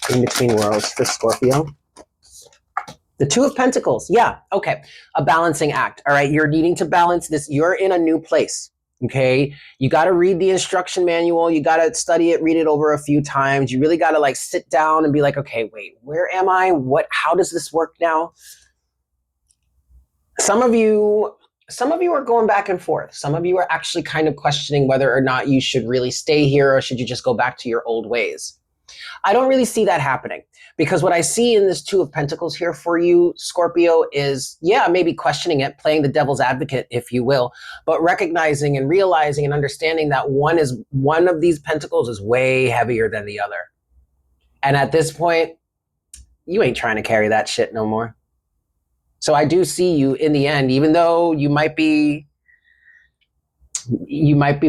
In between worlds for Scorpio. The Two of Pentacles. Yeah. Okay. A balancing act. All right. You're needing to balance this. You're in a new place. Okay. You got to read the instruction manual. You got to study it, read it over a few times. You really got to like sit down and be like, okay, wait, where am I? How does this work now? Some of you are going back and forth. Some of you are actually kind of questioning whether or not you should really stay here or should you just go back to your old ways. I don't really see that happening because what I see in this Two of Pentacles here for you, Scorpio, is, yeah, maybe questioning it, playing the devil's advocate, if you will, but recognizing and realizing and understanding that one of these pentacles is way heavier than the other. And at this point, you ain't trying to carry that shit no more. So I do see you in the end, even though you might be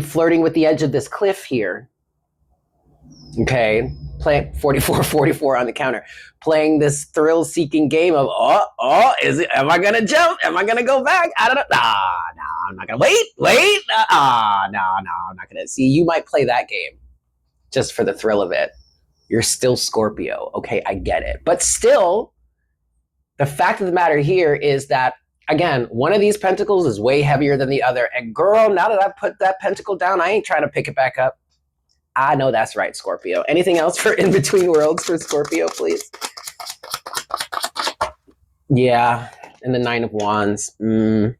flirting with the edge of this cliff here. Okay, playing 44 on the counter, playing this thrill-seeking game of is it? Am I gonna jump? Am I gonna go back? I don't know. Nah, I'm not gonna wait. No, I'm not gonna. See, you might play that game just for the thrill of it. You're still Scorpio. Okay, I get it, but still, the fact of the matter here is that again, one of these pentacles is way heavier than the other, and girl, now that I put that pentacle down, I ain't trying to pick it back up. I know that's right, Scorpio. Anything else for in between worlds for Scorpio, please? Yeah, and the Nine of Wands. Ooh.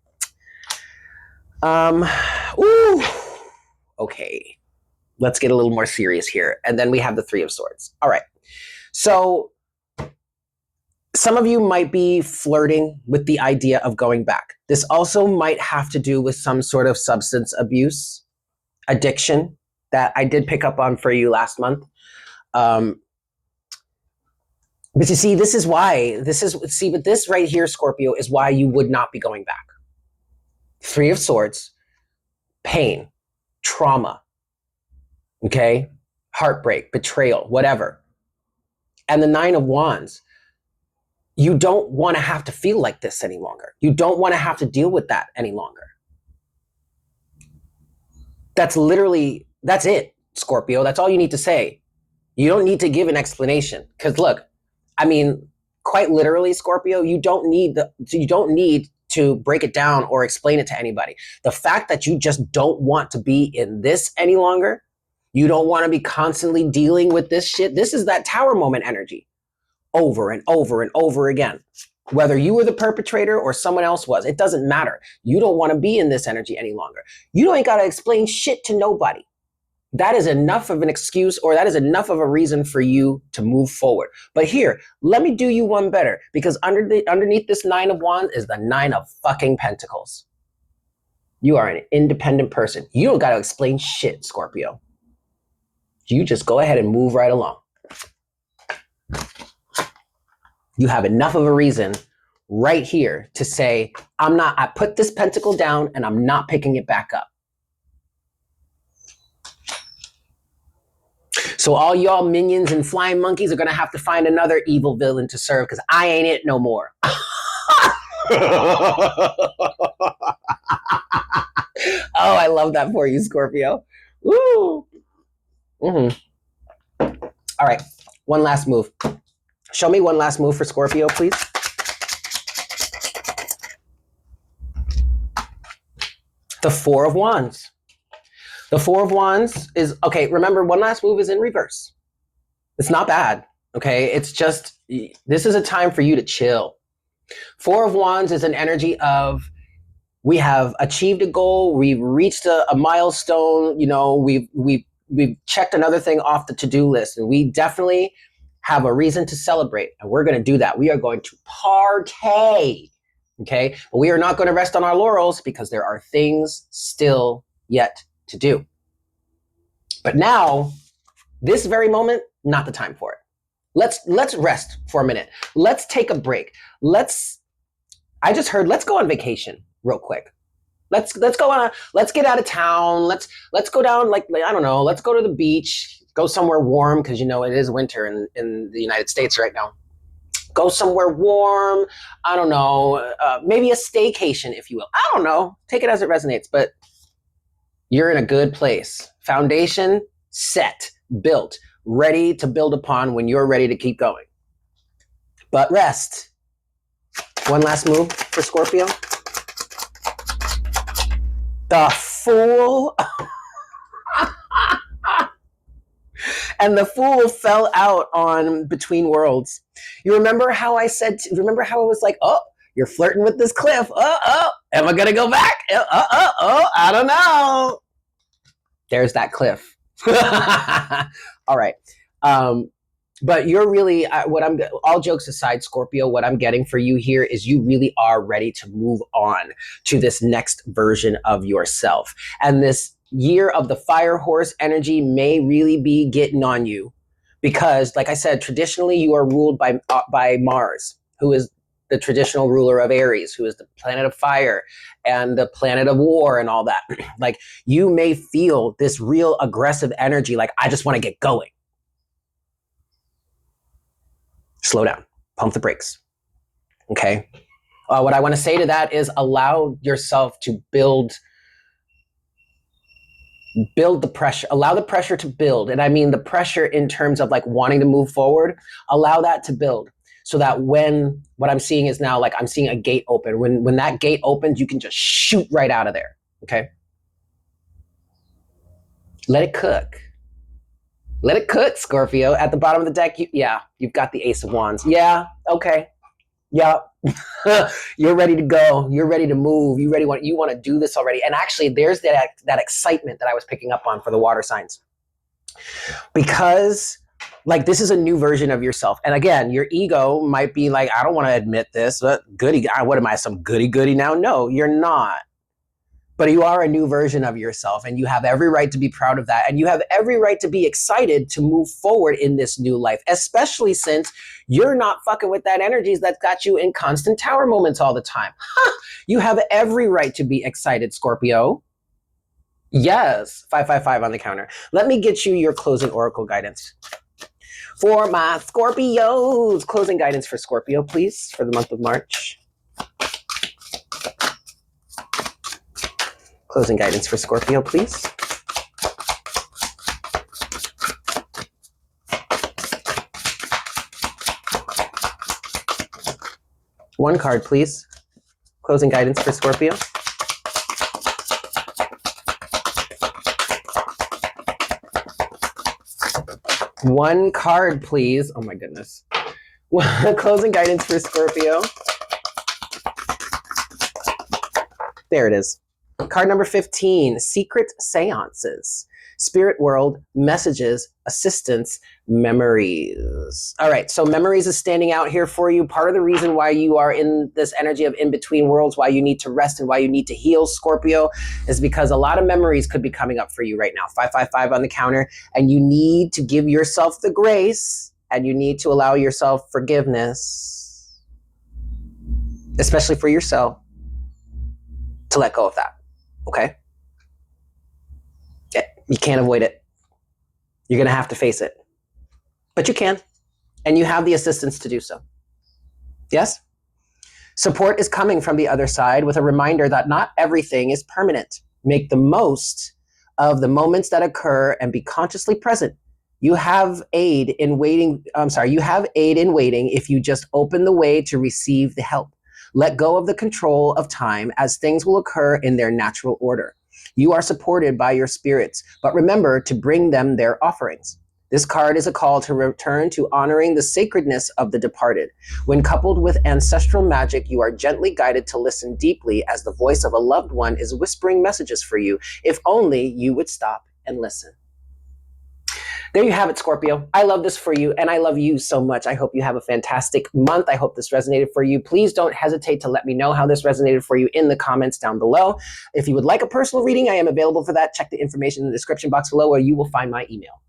Okay. Let's get a little more serious here. And then we have the Three of Swords. All right. So some of you might be flirting with the idea of going back. This also might have to do with some sort of substance abuse, addiction that I did pick up on for you last month. But you see, but this right here, Scorpio, is why you would not be going back. Three of Swords, pain, trauma, okay? Heartbreak, betrayal, whatever. And the Nine of Wands, you don't want to have to feel like this any longer. You don't want to have to deal with that any longer. That's it, Scorpio. That's all you need to say. You don't need to give an explanation. Because look, I mean, quite literally, Scorpio, you don't need to break it down or explain it to anybody. The fact that you just don't want to be in this any longer, you don't want to be constantly dealing with this shit. This is that Tower moment energy over and over and over again. Whether you were the perpetrator or someone else was, it doesn't matter. You don't want to be in this energy any longer. You ain't got to explain shit to nobody. That is enough of an excuse, or that is enough of a reason for you to move forward. But here, let me do you one better, because underneath this Nine of Wands is the Nine of fucking Pentacles. You are an independent person. You don't got to explain shit, Scorpio. You just go ahead and move right along. You have enough of a reason right here to say, I put this pentacle down and I'm not picking it back up. So all y'all minions and flying monkeys are going to have to find another evil villain to serve, because I ain't it no more. Oh, I love that for you, Scorpio. Woo. Mm-hmm. All right, one last move. Show me one last move for Scorpio, please. The Four of Wands. The Four of Wands is, okay, remember, one last move is in reverse. It's not bad, okay? It's just, this is a time for you to chill. Four of Wands is an energy of, we have achieved a goal, we've reached a milestone, you know, we've checked another thing off the to-do list, and we definitely have a reason to celebrate, and we're going to do that. We are going to partay, okay? But we are not going to rest on our laurels, because there are things still yet to do. But now, this very moment, not the time for it. Let's rest for a minute. Let's take a break. Let's go on vacation real quick. Let's get out of town. Let's go down, like, I don't know, let's go to the beach, go somewhere warm, because you know it is winter in the United States right now. Go somewhere warm. I don't know, maybe a staycation, if you will. I don't know. Take it as it resonates, but you're in a good place. Foundation set, built, ready to build upon when you're ready to keep going. But rest. One last move for Scorpio. The Fool. And the Fool fell out on Between Worlds. You remember how I was like, oh, you're flirting with this cliff. Am I going to go back? I don't know. There's that cliff. All right. But you're really, all jokes aside, Scorpio, what I'm getting for you here is you really are ready to move on to this next version of yourself. And this year of the fire horse energy may really be getting on you, because, like I said, traditionally you are ruled by Mars, who is the traditional ruler of Aries, who is the planet of fire and the planet of war and all that. Like, you may feel this real aggressive energy, like, I just want to get going. Slow down. Pump the brakes. Okay. What I want to say to that is allow yourself to build the pressure, allow the pressure to build. And I mean the pressure in terms of like wanting to move forward, allow that to build so that when what I'm seeing is now like I'm seeing a gate open. When that gate opens, you can just shoot right out of there. Okay. Let it cook. Let it cook, Scorpio. At the bottom of the deck, you've got the Ace of Wands. Yeah, okay. Yeah. You're ready to go. You're ready to move. You want to do this already. And actually, there's that excitement that I was picking up on for the water signs. Because like this is a new version of yourself. And again, your ego might be like, I don't want to admit this, but goody. What am I, some goody now? No, you're not. But you are a new version of yourself, and you have every right to be proud of that. And you have every right to be excited to move forward in this new life, especially since you're not fucking with that energies that's got you in constant tower moments all the time. You have every right to be excited, Scorpio. Yes, 555 on the counter. Let me get you your closing oracle guidance. For my Scorpios, closing guidance for Scorpio, please, for the month of March. Closing guidance for Scorpio, please. One card, please. Closing guidance for Scorpio. One card, please. Oh my goodness. Closing guidance for Scorpio. There it is. Card number 15, secret seances, spirit world, messages, assistance, memories. All right, so memories is standing out here for you. Part of the reason why you are in this energy of in-between worlds, why you need to rest and why you need to heal, Scorpio, is because a lot of memories could be coming up for you right now. 555 on the counter, and you need to give yourself the grace and you need to allow yourself forgiveness, especially for yourself, to let go of that. Okay? Yeah, you can't avoid it. You're going to have to face it. But you can. And you have the assistance to do so. Yes? Support is coming from the other side with a reminder that not everything is permanent. Make the most of the moments that occur and be consciously present. You have aid in waiting. You have aid in waiting if you just open the way to receive the help. Let go of the control of time as things will occur in their natural order. You are supported by your spirits, but remember to bring them their offerings. This card is a call to return to honoring the sacredness of the departed. When coupled with ancestral magic, you are gently guided to listen deeply as the voice of a loved one is whispering messages for you, if only you would stop and listen. There you have it, Scorpio. I love this for you, and I love you so much. I hope you have a fantastic month. I hope this resonated for you. Please don't hesitate to let me know how this resonated for you in the comments down below. If you would like a personal reading, I am available for that. Check the information in the description box below where you will find my email.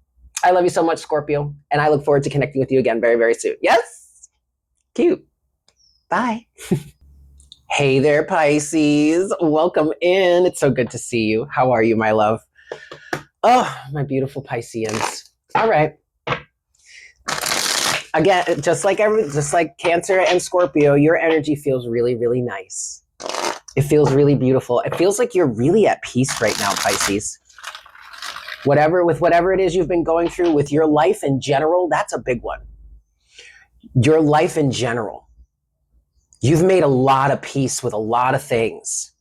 I love you so much, Scorpio, and I look forward to connecting with you again very, very soon. Yes? Cute. Bye. Hey there, Pisces. Welcome in. It's so good to see you. How are you, my love? Oh, my beautiful Pisceans. All right. Again, just like Cancer and Scorpio, your energy feels really, really nice. It feels really beautiful. It feels like you're really at peace right now, Pisces. Whatever it is you've been going through with your life in general, that's a big one. Your life in general. You've made a lot of peace with a lot of things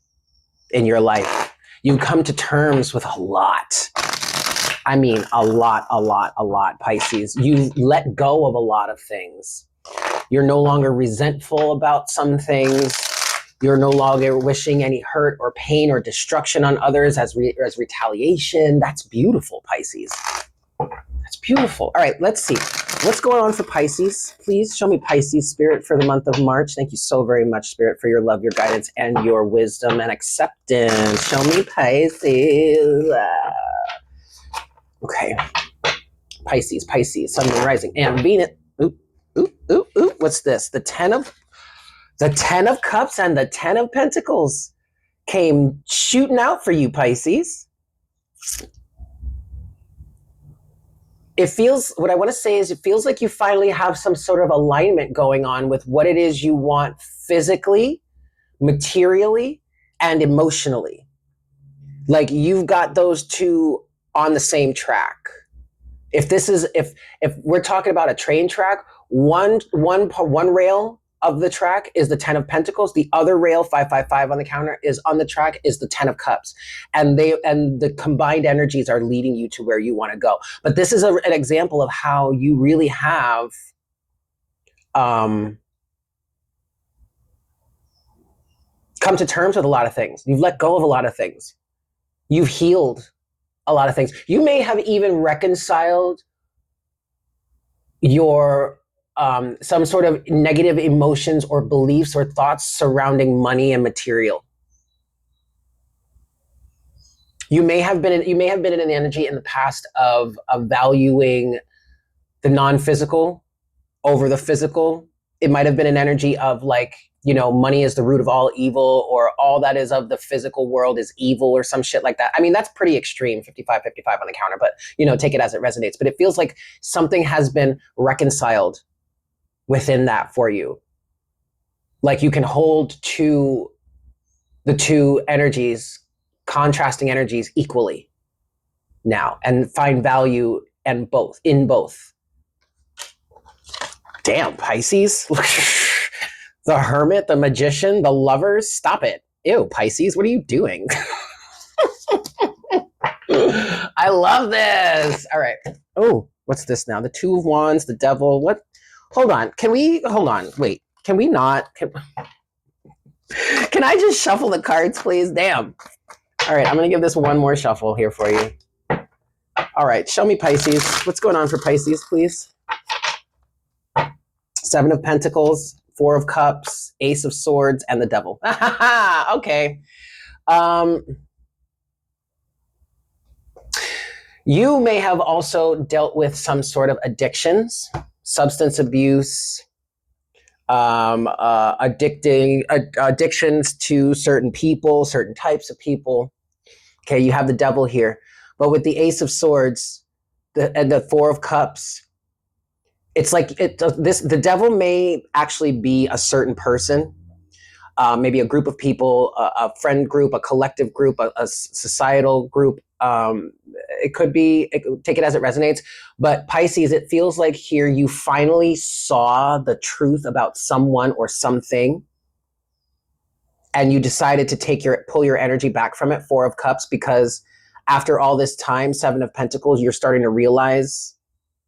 in your life. You've come to terms with a lot. I mean, a lot, Pisces. You've let go of a lot of things. You're no longer resentful about some things. You're no longer wishing any hurt or pain or destruction on others as retaliation. That's beautiful, Pisces. That's beautiful. All right, let's see. What's going on for Pisces? Please show me Pisces spirit for the month of March. Thank you so very much, Spirit, for your love, your guidance, and your wisdom and acceptance. Show me Pisces. Okay. Pisces, Sun, Moon, Rising, and Venus. Ooh. What's this? The 10 of Cups and the 10 of Pentacles came shooting out for you, Pisces. what I want to say is it feels like you finally have some sort of alignment going on with what it is you want physically, materially, and emotionally. Like you've got those two on the same track. If we're talking about a train track, one rail of the track is the 10 of Pentacles. The other rail, 555 on the counter, is on the track is the 10 of Cups, and the combined energies are leading you to where you want to go. But this is an example of how you really have come to terms with a lot of things. You've let go of a lot of things. You've healed a lot of things. You may have even reconciled your some sort of negative emotions or beliefs or thoughts surrounding money and material. You may have been in an energy in the past of valuing the non-physical over the physical. It might have been an energy of like, money is the root of all evil, or all that is of the physical world is evil, or some shit like that. I mean, that's pretty extreme, 55 on the counter, but take it as it resonates. But it feels like something has been reconciled within that for you. Like you can hold the two energies, contrasting energies, equally now, and find value in both. Damn, Pisces. The Hermit, the Magician, the Lovers. Stop it. Ew, Pisces, what are you doing? I love this. All right. Oh, what's this now? The Two of Wands, the Devil. What? Hold on. Wait. Can we not? Can I just shuffle the cards, please? Damn. All right. I'm going to give this one more shuffle here for you. All right. Show me Pisces. What's going on for Pisces, please? Seven of Pentacles, Four of Cups, Ace of Swords, and the Devil. Okay. You may have also dealt with some sort of addictions, substance abuse, addictions to certain people, certain types of people. Okay, you have the Devil here. But with the Ace of Swords and the Four of Cups, it's like the Devil may actually be a certain person, maybe a group of people, a friend group, a collective group, a societal group. It could take it as it resonates. But Pisces, it feels like here you finally saw the truth about someone or something, and you decided to pull your energy back from it, Four of Cups, because after all this time, Seven of Pentacles, you're starting to realize,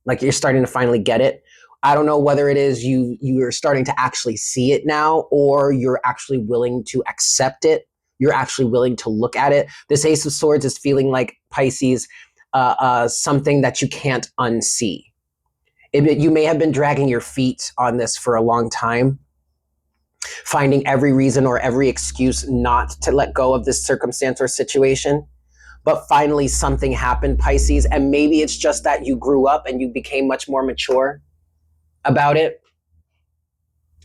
like you're starting to finally get it. I don't know whether it is you're starting to actually see it now, or you're actually willing to accept it. You're actually willing to look at it. This Ace of Swords is feeling like, Pisces, something that you can't unsee. You may have been dragging your feet on this for a long time, finding every reason or every excuse not to let go of this circumstance or situation. But finally something happened, Pisces, and maybe it's just that you grew up and you became much more mature about it.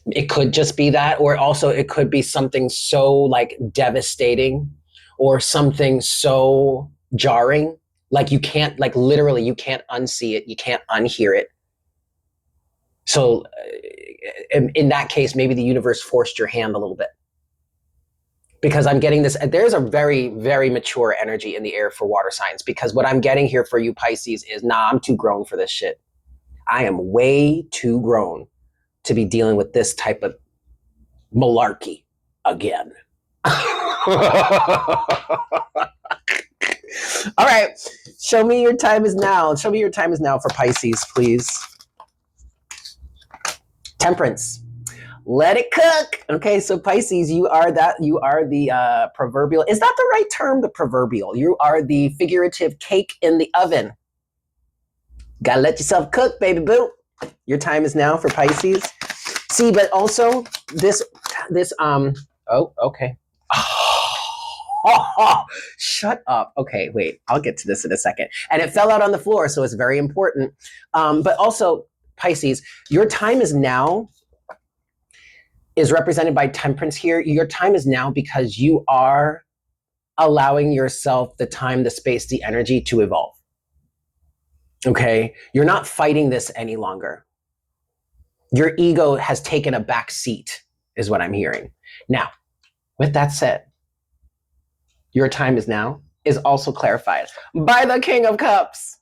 It could just be that, or also it could be something so like devastating or something so jarring, like you can't, like literally you can't unsee it, you can't unhear it. So in that case, maybe the universe forced your hand a little bit. Because I'm getting this, there's a very, very mature energy in the air for water signs, because what I'm getting here for you, Pisces, is I'm too grown for this shit. I am way too grown to be dealing with this type of malarkey again. All right. Show me your time is now. Show me your time is now for Pisces, please. Temperance. Let it cook. Okay, so Pisces, you are the proverbial, is that the right term? The proverbial. You are the figurative cake in the oven. Gotta let yourself cook, baby boo. Your time is now for Pisces. See, but also this, oh, okay. Oh, shut up. Okay, wait, I'll get to this in a second. And it fell out on the floor, so it's very important. But also, Pisces, your time is now is represented by temperance here. Your time is now because you are allowing yourself the time, the space, the energy to evolve. Okay. You're not fighting this any longer. Your ego has taken a back seat, is what I'm hearing. Now, with that said, your time is now is also clarified by the King of Cups.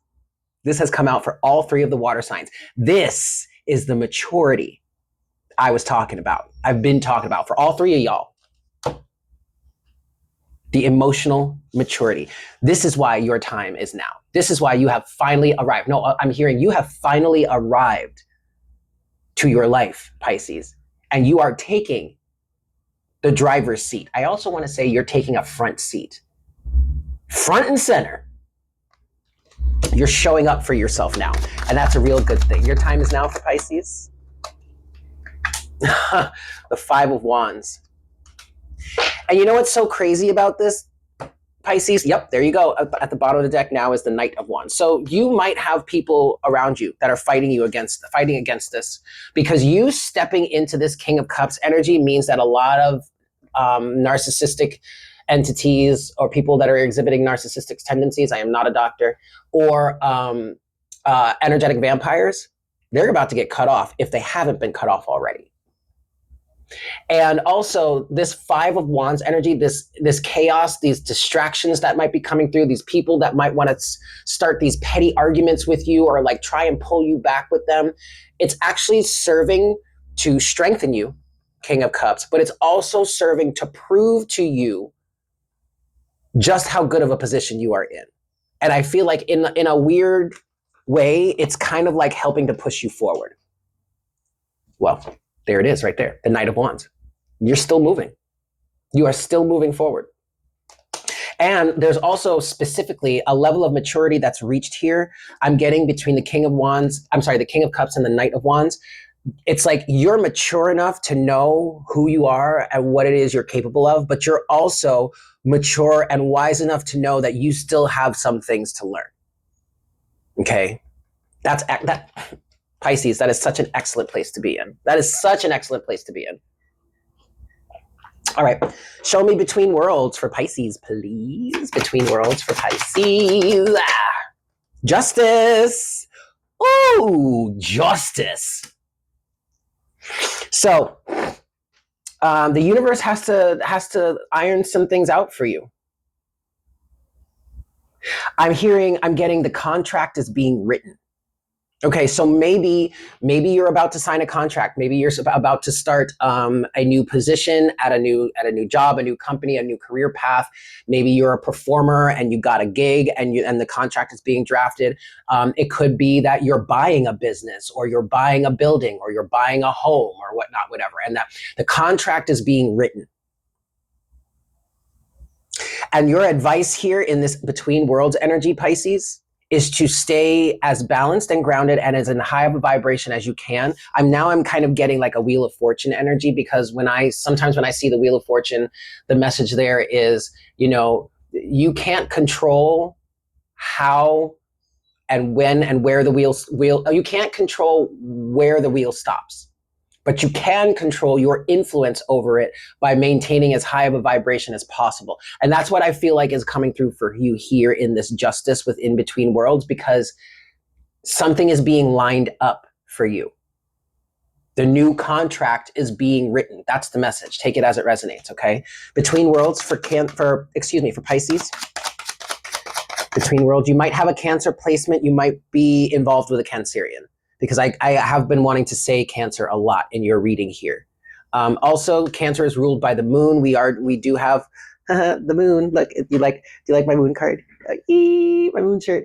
This has come out for all three of the water signs. This is the maturity I was talking about. I've been talking about for all three of y'all. The emotional maturity. This is why your time is now. This is why you have finally arrived. No, I'm hearing you have finally arrived to your life, Pisces, and you are taking the driver's seat. I also want to say you're taking a front seat. Front and center. You're showing up for yourself now, and that's a real good thing. Your time is now for Pisces. The Five of Wands. And you know what's so crazy about this, Pisces? Yep, there you go. At the bottom of the deck now is the Knight of Wands. So you might have people around you that are fighting against this, because you stepping into this King of Cups energy means that a lot of narcissistic entities or people that are exhibiting narcissistic tendencies, I am not a doctor, or energetic vampires, they're about to get cut off if they haven't been cut off already. And also this Five of Wands energy, this chaos, these distractions that might be coming through, these people that might want to start these petty arguments with you or like try and pull you back with them. It's actually serving to strengthen you, King of Cups, but it's also serving to prove to you just how good of a position you are in. And I feel like in a weird way, it's kind of like helping to push you forward. Well, there it is right there, the Knight of Wands. You're still moving. You are still moving forward. And there's also specifically a level of maturity that's reached here. I'm getting between the King of Cups and the Knight of Wands. It's like you're mature enough to know who you are and what it is you're capable of, but you're also mature and wise enough to know that you still have some things to learn. Okay? That Pisces, that is such an excellent place to be in. That is such an excellent place to be in. All right. Show me Between Worlds for Pisces, please. Between Worlds for Pisces. Justice. Oh, justice. So the universe has to iron some things out for you. I'm getting the contract is being written. Okay, so maybe you're about to sign a contract. Maybe you're about to start a new position at a new job, a new company, a new career path. Maybe you're a performer and you got a gig and the contract is being drafted. It could be that you're buying a business or you're buying a building or you're buying a home or whatnot, whatever, and that the contract is being written. And your advice here in this Between Worlds energy, Pisces, is to stay as balanced and grounded and as in high of a vibration as you can. I'm kind of getting like a Wheel of Fortune energy, because sometimes when I see the Wheel of Fortune, the message there is, you can't control how and when and where the wheel, you can't control where the wheel stops, but you can control your influence over it by maintaining as high of a vibration as possible. And that's what I feel like is coming through for you here in this justice within Between Worlds, because something is being lined up for you. The new contract is being written. That's the message. Take it as it resonates, okay? Between Worlds for Pisces. Between Worlds, you might have a Cancer placement. You might be involved with a Cancerian, because I have been wanting to say Cancer a lot in your reading here. Also, Cancer is ruled by the moon. We do have the moon. Look, do you like my moon card? My moon shirt.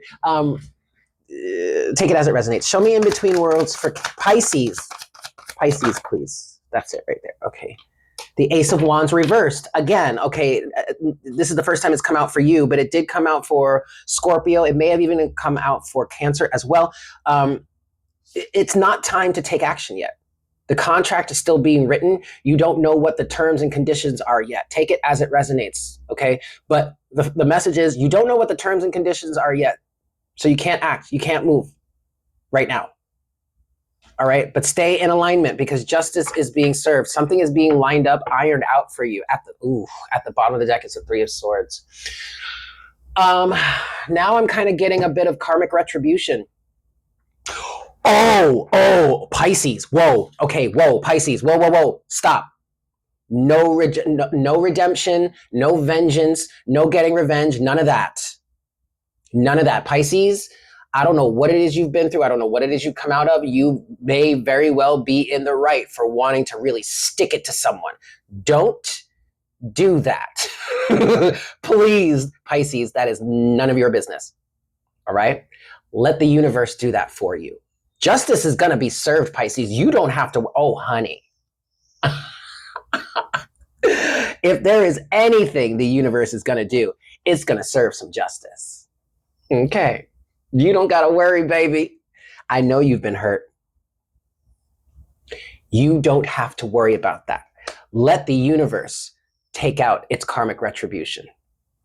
Take it as it resonates. Show me in Between Worlds for Pisces. Pisces, please. That's it right there. Okay. The Ace of Wands reversed. Again, okay, this is the first time it's come out for you, but it did come out for Scorpio. It may have even come out for Cancer as well. It's not time to take action yet. The contract is still being written. You don't know what the terms and conditions are yet. Take it as it resonates, okay? But the message is you don't know what the terms and conditions are yet. So you can't act. You can't move right now. All right? But stay in alignment, because justice is being served. Something is being lined up, ironed out for you. At the bottom of the deck is the Three of Swords. Now I'm kind of getting a bit of karmic retribution. Oh, Pisces. Whoa. Okay, whoa, Pisces. Whoa. Stop. No redemption, no vengeance, no getting revenge, none of that. None of that. Pisces, I don't know what it is you've been through. I don't know what it is you come out of. You may very well be in the right for wanting to really stick it to someone. Don't do that. Please, Pisces, that is none of your business. All right? Let the universe do that for you. Justice is going to be served, Pisces. You don't have to. Oh, honey. If there is anything the universe is going to do, it's going to serve some justice. Okay. You don't got to worry, baby. I know you've been hurt. You don't have to worry about that. Let the universe take out its karmic retribution.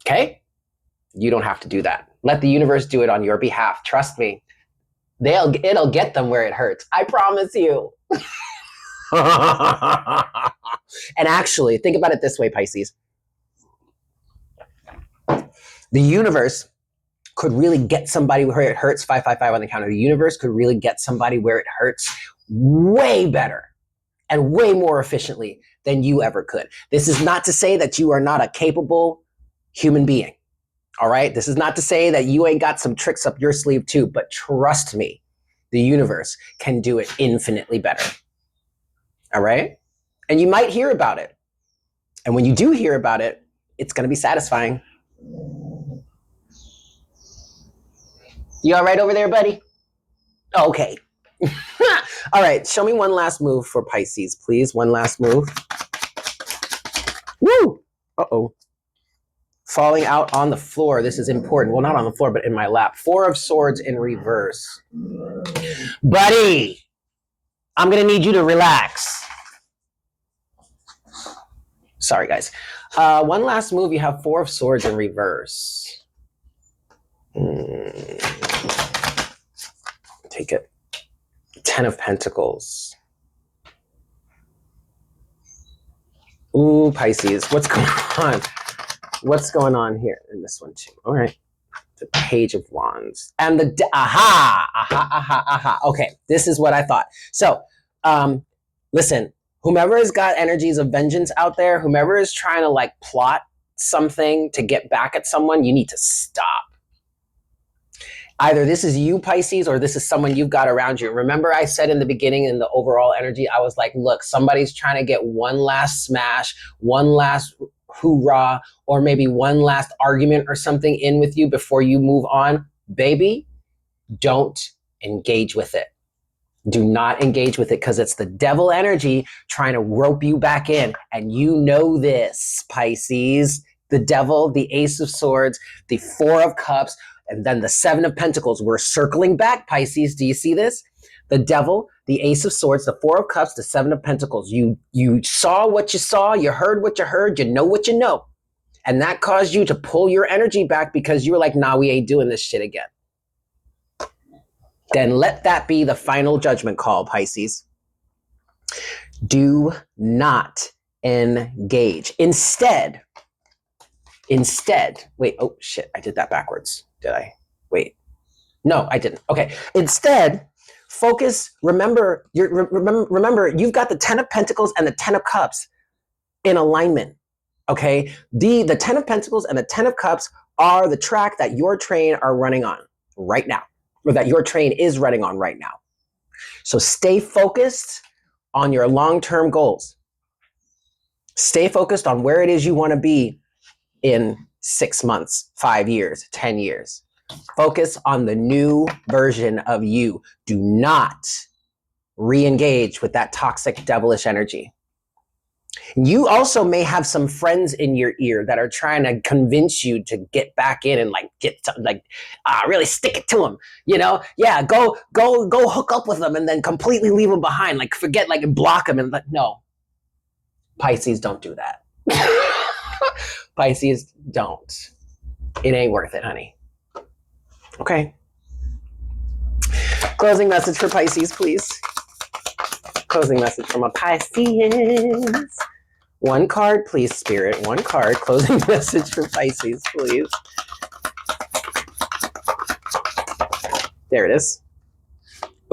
Okay? You don't have to do that. Let the universe do it on your behalf. Trust me. It'll get them where it hurts. I promise you. And actually, think about it this way, Pisces. The universe could really get somebody where it hurts. 555 on the counter. The universe could really get somebody where it hurts way better and way more efficiently than you ever could. This is not to say that you are not a capable human being. All right. This is not to say that you ain't got some tricks up your sleeve too, but trust me, the universe can do it infinitely better. All right. And you might hear about it. And when you do hear about it, it's going to be satisfying. You all right over there, buddy? Okay. All right. Show me one last move for Pisces, please. One last move. Woo! Uh-oh. Falling out on the floor. This is important. Well, not on the floor, but in my lap. 4 of Swords in reverse. Buddy, I'm going to need you to relax. Sorry, guys. One last move. You have 4 of Swords in reverse. Take it. 10 of Pentacles. Ooh, Pisces. What's going on? What's going on here in this one too? All right. The Page of Wands. And the aha. Okay, this is what I thought. So, listen, whomever has got energies of vengeance out there, whomever is trying to like plot something to get back at someone, you need to stop. Either this is you, Pisces, or this is someone you've got around you. Remember I said in the beginning in the overall energy, I was like, look, somebody's trying to get one last smash, one last hoorah, or maybe one last argument or something in with you before you move on. Baby, don't engage with it. Do not engage with it because it's the devil energy trying to rope you back in. And you know this, Pisces. The devil, the Ace of Swords, the 4 of Cups, and then the 7 of Pentacles. We're circling back, Pisces. Do you see this? The devil, the Ace of Swords, the 4 of Cups, the 7 of Pentacles. You saw what you saw, you heard what you heard, you know what you know. And that caused you to pull your energy back because you were like, nah, we ain't doing this shit again. Then let that be the final judgment call, Pisces. Do not engage. Instead, wait, oh shit, I did that backwards. Did I? Wait. No, I didn't. Okay. Instead, focus, remember, you've got the 10 of Pentacles and the 10 of Cups in alignment. Okay? The 10 of Pentacles and the 10 of Cups are the track that your train are running on right now, or that your train is running on right now. So stay focused on your long-term goals. Stay focused on where it is you want to be in 6 months, 5 years, 10 years. Focus on the new version of you. Do not re-engage with that toxic, devilish energy. You also may have some friends in your ear that are trying to convince you to get back in and really stick it to them. You know, yeah, go hook up with them and then completely leave them behind. Like forget, like block them and no. Pisces, don't do that. Pisces, don't. It ain't worth it, honey. Okay. Closing message for Pisces, please. Closing message from a Pisces. One card, please, Spirit. One card. Closing message for Pisces, please. There it is.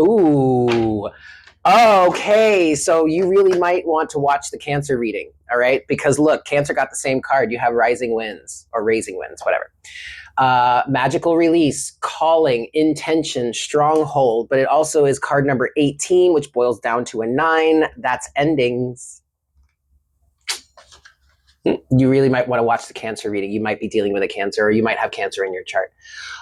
Ooh. Okay, so you really might want to watch the Cancer reading, all right? Because look, Cancer got the same card. You have rising winds or raising winds, whatever. Magical release, calling, intention, stronghold, but it also is card number 18, which boils down to a 9. That's endings. You really might want to watch the Cancer reading. You might be dealing with a Cancer, or you might have Cancer in your chart.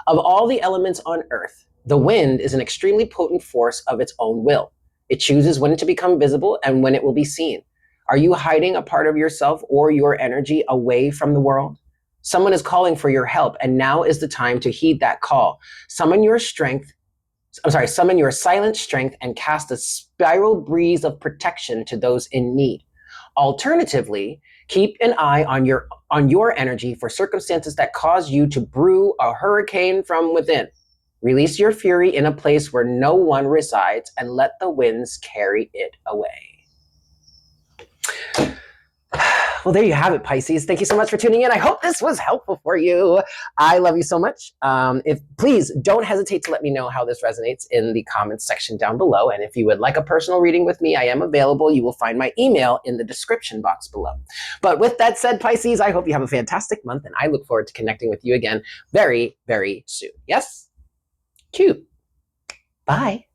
Of all the elements on Earth, the wind is an extremely potent force of its own will. It chooses when to become visible and when it will be seen. Are you hiding a part of yourself or your energy away from the world? Someone is calling for your help, and now is the time to heed that call. Summon your silent strength and cast a spiral breeze of protection to those in need. Alternatively, keep an eye on your energy for circumstances that cause you to brew a hurricane from within. Release your fury in a place where no one resides and let the winds carry it away. Well, there you have it, Pisces. Thank you so much for tuning in. I hope this was helpful for you. I love you so much. Please don't hesitate to let me know how this resonates in the comments section down below. And if you would like a personal reading with me, I am available. You will find my email in the description box below. But with that said, Pisces, I hope you have a fantastic month, and I look forward to connecting with you again very, very soon. Yes? Cute. Bye.